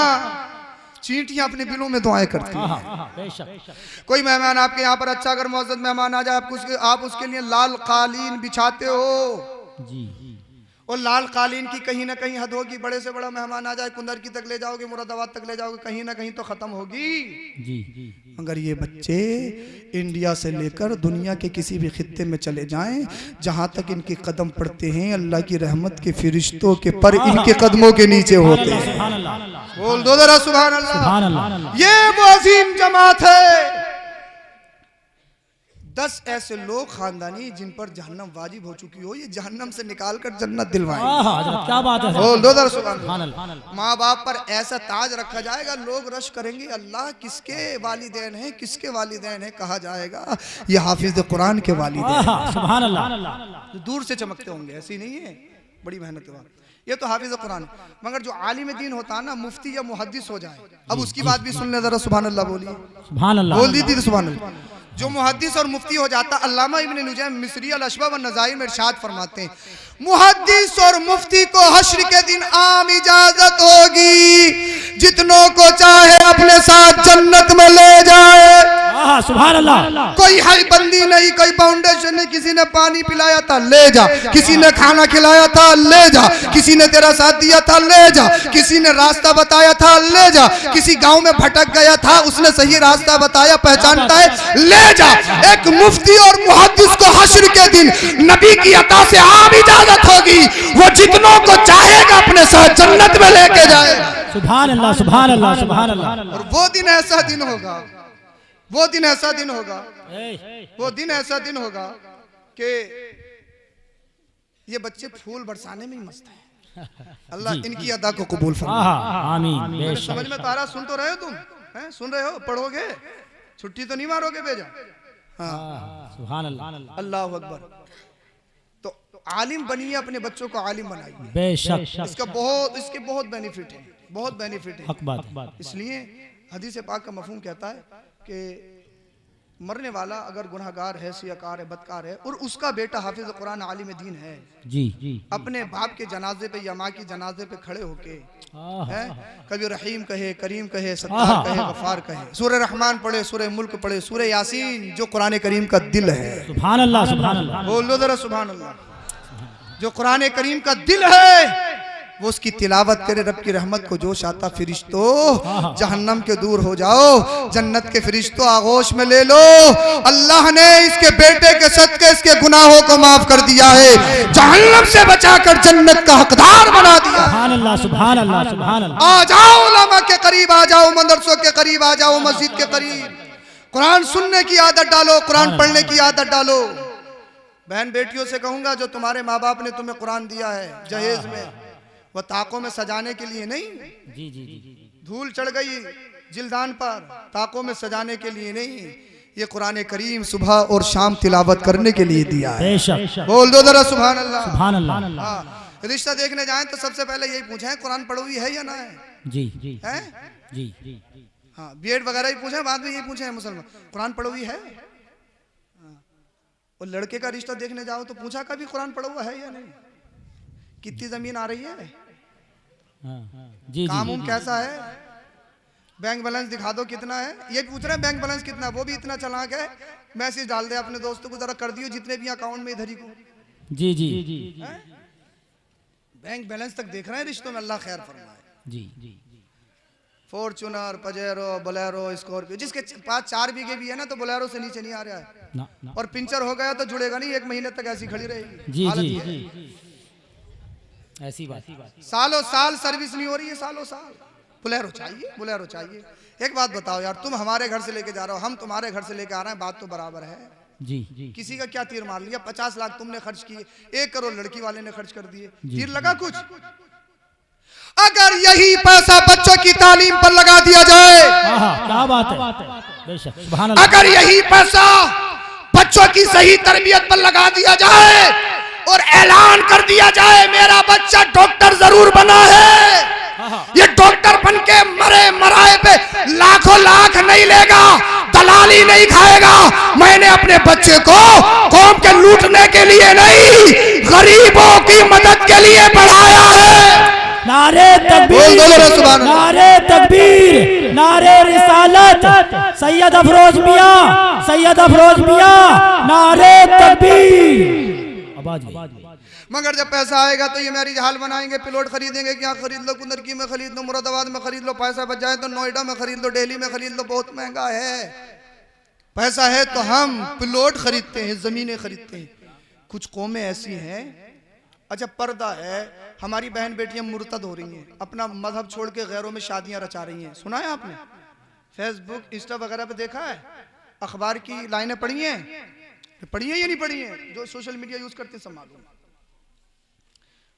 चींटियां अपने बिलों में दुआएं करती हैं। कोई मेहमान आपके यहाँ पर अच्छा अगर मुअज़्ज़ज़ मेहमान आ जाए, आप उसके लिए लाल कालीन बिछाते हो, और लाल कालीन की कहीं ना कहीं हद होगी, बड़े से बड़ा मेहमान आ जाए कुंदर की तक ले जाओगे, मुरादाबाद तक ले जाओगे, कहीं ना कहीं तो खत्म होगी। जी मगर ये बच्चे इंडिया से लेकर दुनिया के किसी भी खित्ते में चले जाएं, जहां तक इनके कदम पड़ते हैं अल्लाह की रहमत के फरिश्तों के पर इनके कदमों के नीचे होते हैं। सुभान अल्लाह, बोल दो जरा सुभान अल्लाह। सुभान अल्लाह। ये वो अजीम जमात है, 10 ऐसे लोग खानदानी जिन पर जहन्नम वाजिब हो चुकी हो, ये जहन्नम से निकाल कर जन्नत दिलवाएंगे। हजरत क्या बात है। बोल दो जरा सुभान सुभान अल्लाह। अल्लाह। माँ बाप पर ऐसा ताज रखा जाएगा, लोग रश करेंगे अल्लाह किसके वालिदैन हैं, किसके वालिदैन हैं, कहा जाएगा ये हाफिज कुरान के वालिदैन हैं। सुभान अल्लाह। जो दूर से चमकते होंगे, ऐसी नहीं है, बड़ी मेहनत के बाद ये तो हाफिज कुरान। मगर जो आलिम दीन होता है ना, मुफ्ती या मुहद्दिस हो जाए, अब उसकी बात भी सुन ले जरा सुभान अल्लाह बोलिए। सुभान अल्लाह। बोल दी थी सुभान अल्लाह। जो मुहद्दिस और मुफ्ती हो जाता, अल्लामा इब्न नुजैम मिस्री अल-अशबा व नज़ाइर में इरशाद फरमाते हैं, मुहद्दिस और मुफ्ती को हश्र के दिन आम इजाजत होगी, जितनों को चाहे अपने साथ जन्नत में ले जाए। सुभान अल्लाह। कोई हर बंदी नहीं, कोई फाउंडेशन नहीं, किसी ने पानी पिलाया था ले जा, किसी ने खाना खिलाया था ले जा, किसी ने तेरा साथ दिया था ले जा, किसी ने रास्ता बताया था ले जा, किसी गांव में भटक गया था उसने सही रास्ता बताया, पहचानता है ले जा। एक मुफ्ती और मुहद्दिस को हश्र के दिन नबी की अता से आम इजाजत होगी, वो जितनों को चाहेगा अपने साथ जन्नत में लेके जाएगा। सुभान अल्लाह, सुभान अल्लाह, सुभान अल्लाह। और वो दिन ऐसा दिन होगा, वो दिन ऐसा दिन होगा, वो दिन ऐसा दिन होगा कि ये बच्चे फूल बरसाने में ही मस्त हैं। अल्लाह इनकी अदा को कबूल फरमाए। आमीन। समझ में तो आ रहा, सुन तो रहे हो तुम, हैं सुन रहे हो, पढ़ोगे, छुट्टी तो नहीं मारोगे बेजा। हाँ सुभान अल्लाह। अल्लाह अकबर। तो आलिम बनिए, अपने बच्चों को आलिम बनाइए, बेशक। इसके बहुत बेनिफिट है, बहुत बेनिफिट है। हक बात। इसलिए हदीस पाक का मफहूम कहता है कि मरने वाला अगर गुनहगार है, सियाकार है, बदकार है, और उसका बेटा हाफिज कुरान आलिम दीन है, जी अपने बाप के जनाजे पे या माँ की जनाजे पे खड़े होके कभी रहीम कहे, करीम कहे, सत्तार कहे, गफार कहे, सूरह रहमान पढ़े, सूरह मुल्क पढ़े, सूरह यासीन जो कुरान करीम का दिल है। सुभान अल्लाह, सुभान अल्लाह। बोलो जरा सुभान अल्लाह। जो कुरान करीम का दिल है वो उसकी तिलावत करे, रब की रहमत को जोश आता, फरिश्तों जहन्नम के दूर हो जाओ, जन्नत के फरिश्तों आगोश में ले लो, अल्लाह ने इसके बेटे के सदके इसके गुनाहों को माफ कर दिया है, जहन्नम से बचाकर जन्नत का हकदार बना दिया। सुभान अल्लाह, सुभान अल्लाह, सुभान अल्लाह। आ जाओ उलमा के करीब, आ जाओ मदरसों के करीब, आ जाओ मस्जिद के करीब, कुरान सुनने की आदत डालो, कुरान पढ़ने की आदत डालो। बहन बेटियों से कहूंगा, जो तुम्हारे माँ बाप ने तुम्हें कुरान दिया है जहेज में, वो ताकों में सजाने के लिए नहीं, जी। धूल चढ़ गई जिल्दान पर, ताकों में सजाने के लिए नहीं, ये कुरान करीम सुबह और शाम तिलावत करने के लिए दिया है। बेशक। बोल दो जरा सुभान अल्लाह, सुभान अल्लाह। हाँ, रिश्ता देखने जाएं तो सबसे पहले यही पूछें कुरान पढ़ी हुई है या ना है, जी हैं? जी। हाँ, बीएड वगैरह ही पूछें, बाद में यही पूछें मुसलमान कुरान पढ़ी हुई है। और लड़के का रिश्ता देखने जाओ तो पूछा कभी कुरान पढ़ा हुआ है या नहीं, कितनी जमीन आ रही है, जी। काम कैसा है, बैंक बैलेंस दिखा दो कितना है, ये पूछ रहे हैं बैंक बैलेंस कितना, वो भी इतना चालाक है, मैसेज डाल दे अपने दोस्तों को, जरा कर दियो जितने भी अकाउंट में इधर ही को, जी। बैंक बैलेंस तक देख रहे हैं रिश्तों में, अल्लाह खैर फरमाए। जी। फॉर्चूनर, पजेरो, बोलेरो, स्कॉर्पियो, जिसके पास 4 बीघे भी है ना तो बोलेरो से नीचे नहीं आ रहा है, ना। और पिंचर हो गया तो जुड़ेगा नहीं, 1 महीने तक ऐसी खड़ी रहेगी। जी। ऐसी बात। सालों साल सर्विस नहीं हो रही है, सालों साल बोलेरो चाहिए, बोलेरो चाहिए। एक बात बताओ यार, तुम हमारे घर से लेके जा रहे हो, हम तुम्हारे घर से लेके आ रहे हैं, बात तो बराबर है। जी। किसी का क्या तीर मार लिया, 50 लाख तुमने खर्च किए, 1 करोड़ लड़की वाले ने खर्च कर दिए, तीर लगा कुछ? अगर यही पैसा बच्चों की तालीम पर लगा दिया जाए, क्या बात है, बेशक। सुभान अल्लाह। अगर यही पैसा बच्चों की सही तरबियत पर लगा दिया जाए और ऐलान कर दिया जाए मेरा बच्चा डॉक्टर जरूर बना है, ये डॉक्टर बन के मरे मराए पे लाखों लाख नहीं लेगा, दलाली नहीं खाएगा, मैंने अपने बच्चे को कौम के लूटने के लिए नहीं, गरीबों की मदद के लिए पढ़ाया है। नारे तकबीर, नारे तकबीर, नारे रिसालत, सैयद अफरोज मियां, सैयद अफरोज मियां, नारे तकबीर। मगर जब पैसा आएगा तो ये मैरिज हाल बनाएंगे, प्लॉट खरीदेंगे, क्या खरीद लो, कुंदरकी में खरीद लो, मुरादाबाद में खरीद लो, पैसा बच जाए तो नोएडा में खरीद लो, दिल्ली में खरीद लो, बहुत महंगा है। पैसा है तो हम प्लॉट खरीदते हैं, जमीनें खरीदते हैं। कुछ कौमें ऐसी हैं, अच्छा पर्दा है, हमारी बहन बेटियां मुर्तद हो रही हैं, अपना मजहब छोड़ के गैरों में शादियां रचा रही हैं। सुना है आपने? फेसबुक इंस्टा वगैरह पे देखा है? अखबार की लाइनें पढ़ी हैं? पढ़ी है या नहीं पढ़ी है? जो सोशल मीडिया यूज करते हैं सब मालूम।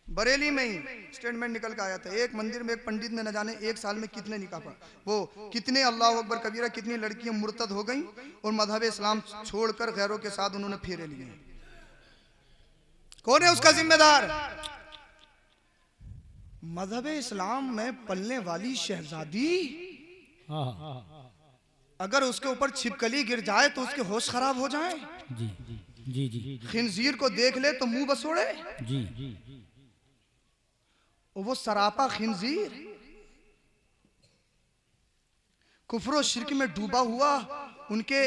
बरेली में ही स्टेटमेंट निकल के आया था, एक मंदिर में एक पंडित ने न जाने एक साल में कितने निकाह पढ़ा, वो कितने अल्लाह अकबर कबीरा, कितनी लड़कियां मुर्तद हो गई और मजहब इस्लाम छोड़कर गैरों के साथ उन्होंने फेरे लिए। कौन है उसका जिम्मेदार? मजहब इस्लाम में पलने वाली शहजादी, अगर उसके ऊपर छिपकली गिर जाए तो उसके होश खराब हो जाए। जी जी जी। खिंजीर को देख ले तो मुंह बसोड़े। जी। वो सरापा खिंजीर कुफ्र शिर्क में डूबा हुआ उनके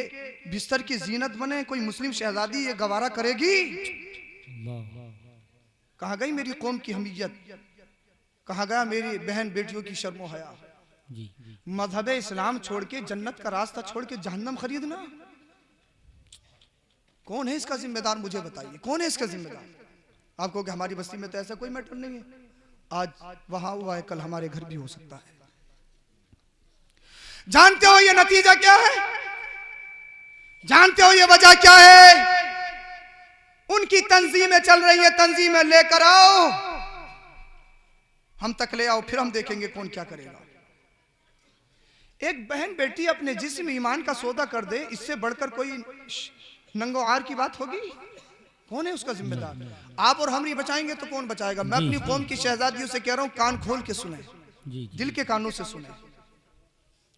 बिस्तर की जीनत बने, कोई मुस्लिम शहजादी ये गवारा करेगी? कहाँ गई मेरी कौम की हमीयत, कहाँ गया मेरी बहन बेटियों की शर्मो हया? मजहब इस्लाम छोड़ के, जन्नत का रास्ता छोड़ के जहन्नम खरीदना, कौन है इसका जिम्मेदार? मुझे बताइए, कौन है इसका जिम्मेदार? आपको कि हमारी बस्ती में तो ऐसा कोई मैटर नहीं है, आज वहां हुआ है, कल हमारे घर भी हो सकता है। जानते हो ये नतीजा क्या है? जानते हो ये वजह क्या है? उनकी तंजीमें चल रही है, तंजीमें लेकर आओ, हम तक ले आओ, फिर हम देखेंगे कौन क्या करेगा। एक बहन बेटी अपने जिस्म ईमान का सौदा कर दे, इससे बढ़कर कोई नंगोआर की बात होगी? कौन है उसका जिम्मेदार? आप और हम नहीं बचाएंगे तो कौन बचाएगा? मैं अपनी कौम की शहजादियों से कह रहा हूं, कान खोल के सुने, दिल के कानों से सुने,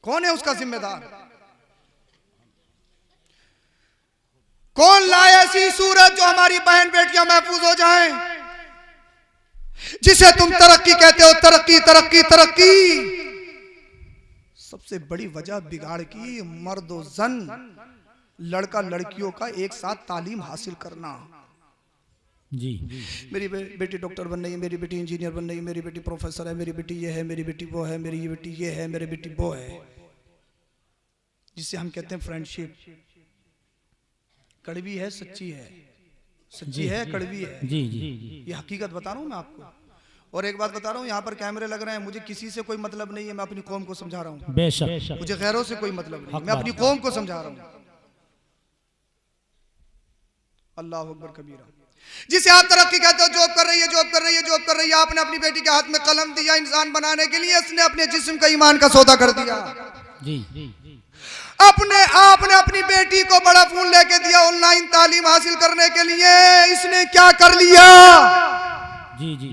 कौन है उसका जिम्मेदार? कौन लाए ऐसी सूरत जो हमारी बहन बेटियां महफूज हो जाएं? जिसे तुम तरक्की कहते हो, तरक्की तरक्की तरक्की, सबसे बड़ी वजह बिगाड़ की मर्द और जन, लड़का लड़कियों का एक साथ तालीम हासिल करना। जी। मेरी बेटी डॉक्टर बन रही है, मेरी बेटी इंजीनियर बन रही है, मेरी बेटी प्रोफेसर है, मेरी बेटी ये है, मेरी बेटी वो है, मेरी बेटी ये है, मेरी बेटी वो है, जिसे हम कहते हैं फ्रेंडशिप। कड़वी है, सच्ची है, सच्ची है, कड़वी है। जी जी। ये हकीकत बता रहा हूं मैं आपको। और एक बात बता रहा हूं, यहाँ पर कैमरे लग रहे हैं, मुझे किसी से कोई मतलब नहीं है, मैं अपनी कौम को समझा रहा हूँ। बेशक। मुझे गैरों से कोई मतलब नहीं, मैं अपनी कौम को समझा रहा हूँ। अल्लाह अकबर कबीरा। जिसे आप तरक्की कहते हो, जॉब कर रही है, जॉब कर रही है, जॉब कर रही है, आपने अपनी बेटी के हाथ में कलम दिया इंसान बनाने के लिए, इसने अपने जिस्म का ईमान का सौदा कर दिया। जी। आपने अपनी बेटी को बड़ा फोन लेके दिया ऑनलाइन तालीम हासिल करने के लिए, इसने क्या कर लिया? जी जी।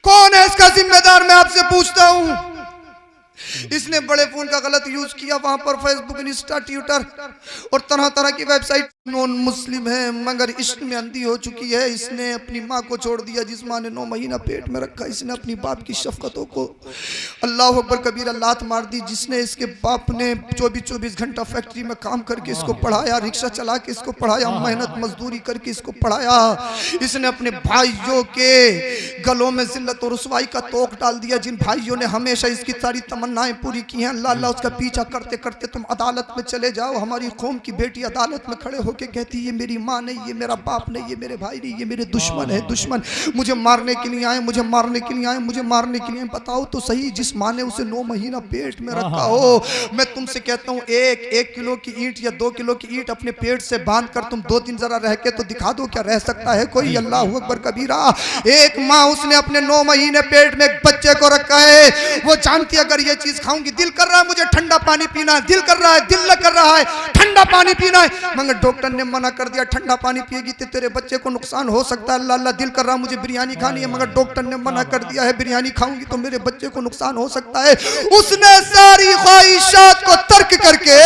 कौन है इसका जिम्मेदार? मैं आपसे पूछता हूं। इसने बड़े फोन का गलत यूज किया, वहां पर फेसबुक, इंस्टा, ट्विटर और तरह तरह की वेबसाइट। नॉन मुस्लिम है मगर इश्क में अंधी हो चुकी है। इसने अपनी माँ को छोड़ दिया, जिस माँ ने 9 महीना पेट में रखा। इसने अपनी बाप की शफकतों को अल्लाह अकबर कबीरा लात मार दी। जिसने इसके बाप ने 24-24 घंटा फैक्ट्री में काम करके इसको पढ़ाया, रिक्शा चला के इसको पढ़ाया, मेहनत मजदूरी करके इसको पढ़ाया। इसने अपने भाइयों के गलों में जिल्लत और रुसवाई का तोक डाल दिया। जिन भाइयों ने हमेशा इसकी सारी तमन्नाएं पूरी की हैं, अल्लाह अल्लाह उसका पीछा करते करते तुम अदालत में चले जाओ। हमारी कौम की बेटी अदालत में खड़े होके कहती ये मेरी माँ नहीं, ये मेरा बाप नहीं, ये मेरे भाई नहीं, ये मेरे दुश्मन है, दुश्मन मुझे मारने के लिए आए, मुझे मारने के लिए आए, मुझे मारने के लिए। बताओ तो सही, जिस माँ ने उसे 9 महीना पेट में रखा हो। मैं तुमसे कहता हूँ, 1 किलो की ईंट या 2 किलो की ईंट अपने पेट से बांध कर तुम 2 दिन जरा रह के तो दिखा दो, क्या रह सकता है कोई? अल्लाह अकबर कबीरा। एक माँ, उसने अपने 9 महीने पेट में एक बच्चे को रखा है। वो जानती है अगर ये चीज खाऊंगी, दिल कर रहा है मुझे ठंडा पानी पीना है, दिल कर रहा है, दिल कर रहा है ठंडा पानी पीना है, मगर डॉक्टर ने मना कर दिया, ठंडा पानी पिएगी तो तेरे बच्चे को नुकसान हो सकता है। अल्लाह अल्लाह, दिल कर रहा मुझे बिरयानी खानी है, मगर डॉक्टर ने मना कर दिया है, बिरयानी खाऊंगी तो मेरे बच्चे को नुकसान हो सकता है। उसने सारी ख्वाहिशात को तर्क करके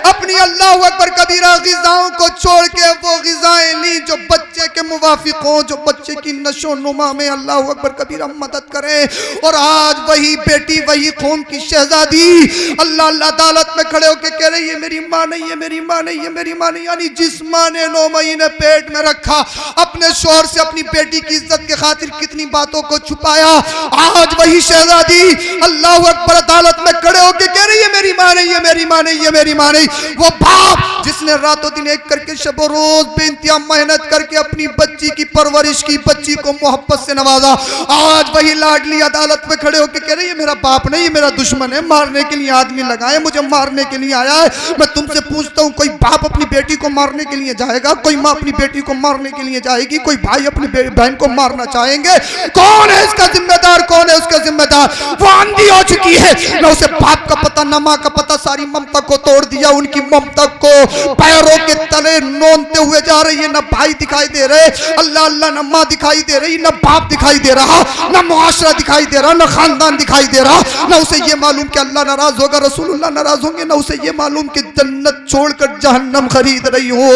अपनी अल्लाह अकबर कबीरा ग़िज़ाओं को छोड़ के वो ग़िज़ाएं ली जो बच्चे बच्चे के मुवाफिक हो, जो बच्चे की नशो नुमा में अल्लाह अकबर कबीरा मदद करे। और आज वही बेटी, वही कौम की शहजादी अल्लाह अल्लाह अदालत में खड़े होकर कह रही है मेरी माँ नहीं है, मेरी माँ नहीं है, मेरी माँ नहीं। यानी जिस माँ ने 9 महीने पेट में रखा, अपने शौहर से अपनी बेटी की इज्जत के खातिर कितनी बातों को छुपाया, आज वही शहजादी अल्लाह अकबर अदालत में खड़े होकर कह रही है मेरी माँ नहीं है, मेरी माँ नहीं है, मेरी माँ नहीं। वो बाप जिसने रातों दिन एक करके शबो रोज बेइंतहा मेहनत करके अपनी बच्ची की परवरिश की, बच्ची को मोहब्बत से नवाजा, आज वही लाडली अदालत में खड़े होकर कह रही है मेरा बाप नहीं, मेरा दुश्मन है, मारने के लिए आदमी लगाए, मुझे मारने के लिए आया है। मैं तुमसे पूछता हूँ, कोई बाप अपनी बेटी को मारने के लिए जाएगा? कोई माँ अपनी बेटी को मारने के लिए जाएगी? कोई भाई अपनी बहन को मारना चाहेंगे? कौन है इसका जिम्मेदार? कौन है उसका जिम्मेदार? वो आंधी हो चुकी है, न उसे बाप का पता न माँ का पता, सारी ममता को तोड़ दिया, उनकी ममता को पैरों के तले नोनते हुए जा रही है। न भाई दिखाई दे रहे, अल्लाह अल्लाह, न माँ दिखाई दे रही, न बाप दिखाई दे रहा, न मुआशरा दिखाई दे रहा, न खानदान दिखाई दे रहा। न उसे ये मालूम कि अल्लाह नाराज होगा, रसूलुल्लाह नाराज होंगे, न उसे ये मालूम कि जन्नत छोड़कर जहन्नम खरीद रही हो।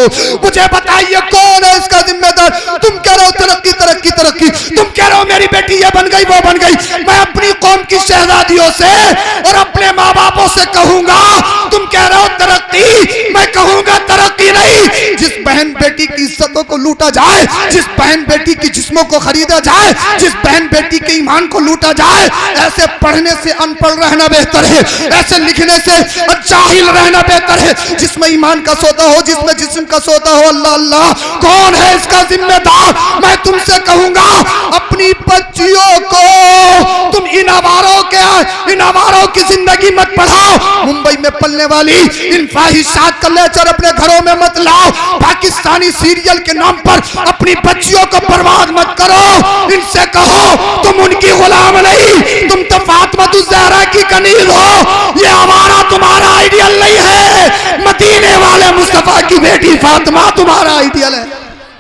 मुझे बताइए कौन है इसका जिम्मेदार? तुम कह रहे हो तरक्की तरक्की तरक्की, तुम कह रहे हो मेरी बेटी ये बन गई वो बन गई। मैं अपनी कौम की शहजादियों से और अपने माँ बापों से कहूंगा, तुम कह रहे हो तरक्की, मैं कहूंगा तरक्की नहीं। जिस बहन बेटी की इज्जतों को लूटा जाए, जिस बहन बेटी की जिस्मों को खरीदा जाए, जिस बहन बेटी के ईमान को लूटा जाए, ऐसे पढ़ने से अनपढ़ रहना बेहतर है, ऐसे लिखने से जाहिल रहना बेहतर है। जिसमें ईमान का सौदा हो, जिसमें जिस्म का सौदा हो, अल्लाह अल्लाह, कौन है इसका जिम्मेदार? मैं तुमसे कहूंगा अपनी बच्चियों को तुम इन आवारों की जिंदगी मत पढ़ाओ, मुंबई में पलने वाली इन फाहिशात का लेक्चर अपने घरों में मत लाओ, पाकिस्तानी सीरियल के नाम पर अपनी बच्चियों को बर्बाद मत करो। इनसे कहो तुम उनकी गुलाम नहीं, तुम तो फातिमा ज़हरा की कनीज हो। ये आवारा तुम्हारा आइडियल नहीं है, मदीने वाले मुस्तफा की बेटी फातिमा तुम्हारा आइडियल है।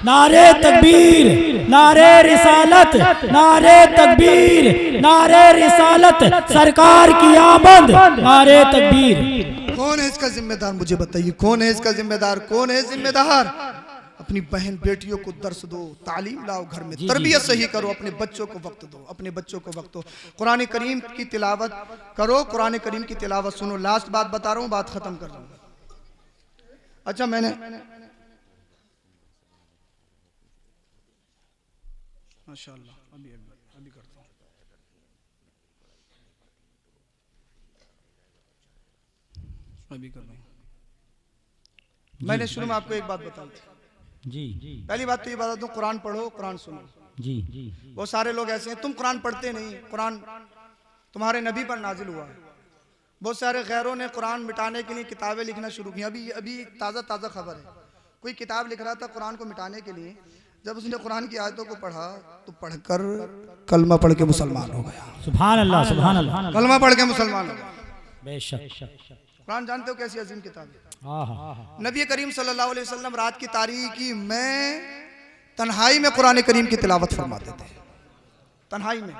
नारे तकबीर, नारे रिसालत, नारे तकबीर, नारे रिसालत, सरकार की आमद, नारे तकबीर। कौन है इसका जिम्मेदार? मुझे बताइए कौन है इसका जिम्मेदार? कौन है जिम्मेदार? अपनी बहन बेटियों को दर्स दो, तालीम लाओ, घर में तरबियत सही करो, अपने बच्चों को वक्त दो, अपने बच्चों को वक्त दो, कुरान करीम की तिलावत करो, कुरान करीम की तिलावत सुनो। लास्ट बात बता रहा हूँ, बात खत्म कर रहा हूँ। अच्छा, मैंने माशाअल्लाह अभी करता हूँ। अभी कर रहा हूँ। मैंने शुरू में आपको एक बात बताई थी। जी, पहली बात तो ये बता दूं, कुरान पढ़ो, कुरान सुनो। जी, बहुत सारे लोग ऐसे हैं, तुम कुरान पढ़ते नहीं, कुरान तुम्हारे नबी पर नाजिल हुआ है। बहुत सारे गैरों ने कुरान मिटाने के लिए किताबें लिखना शुरू की। अभी ताज़ा खबर है, कोई किताब लिख रहा था कुरान को मिटाने के लिए। जब उसने कुरान की आयतों को पढ़ा तो पढ़कर कलमा पढ़ के मुसलमान हो गया। सुभान अल्लाह, सुभान अल्लाह, कलमा पढ़ के मुसलमान हो गया। बेशक। कुरान जानते हो कैसी अजीम किताब है। नबी करीम सल्लल्लाहु अलैहि वसल्लम रात की तारीकी में तन्हाई में कुरान करीम की तिलावत फरमाते थे। तन्हाई में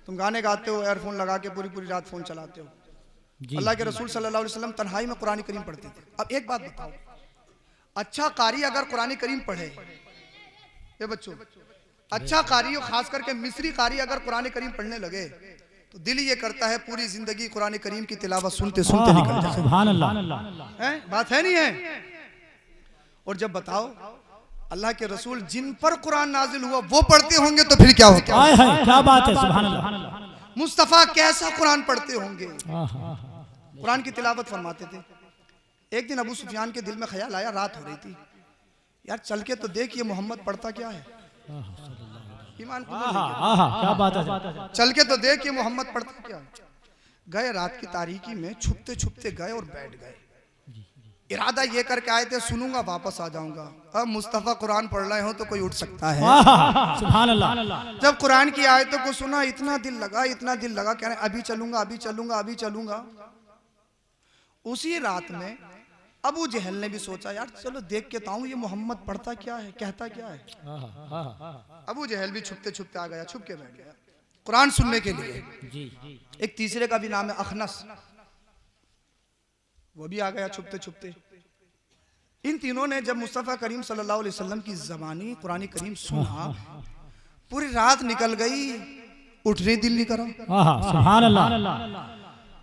तुम गाने गाते हो, एयरफोन लगा के पूरी पूरी रात फोन चलाते हो। अल्लाह के रसूल सल्लल्लाहु अलैहि वसल्लम तन्हाई में कुरान करीम पढ़ते थे। अब एक बात बताओ, अच्छा कारी अगर कुरान करीम पढ़े, ये बच्चों, अच्छा कारी खास करके मिस्री कारी अगर कुरान करीम पढ़ने लगे तो दिल ये करता है पूरी जिंदगी कुरान करीम की तिलावत सुनते सुनते निकल जाए। सुभान अल्लाह, है बात है नहीं है? और जब बताओ अल्लाह के रसूल जिन पर कुरान नाजिल हुआ वो पढ़ते होंगे तो फिर क्या होता है? क्या बात है, सुभान अल्लाह। मुस्तफा कैसा कुरान पढ़ते होंगे। कुरान की तिलावत फरमाते थे। एक दिन अबू सुफियान के दिल में ख्याल आया, रात हो रही थी, यार चल के तो देख ये मोहम्मद पढ़ता क्या है। ईमान क्या बात है, चल के तो देख ये मोहम्मद पढ़ता क्या है। गए रात की तारीकी में, छुपते छुपते गए और बैठ गए। इरादा ये करके आए थे सुनूंगा वापस आ जाऊंगा। अब मुस्तफा कुरान पढ़ रहे हो तो कोई उठ सकता है। सुभान अल्लाह। जब कुरान की आयतों को सुना इतना दिल लगा, कह रहे अभी चलूंगा अभी चलूंगा अभी चलूंगा। उसी रात में अबू जहल ने भी सोचा यार चलो देख के ताऊं ये मोहम्मद पढ़ता क्या है, कहता क्या है। अबू जहल भी छुपते छुपते आ गया, छुप के बैठ गया कुरान सुनने के लिए। एक तीसरे का भी नाम है अखनस, वो भी आ गया छुपते छुपते। इन तीनों ने जब मुस्तफ़ा करीम सल्लल्लाहु अलैहि वसल्लम की ज़बानी कुरान करीम सुना, पूरी रात निकल गई, उठने दिल नहीं करा। सुभान अल्लाह।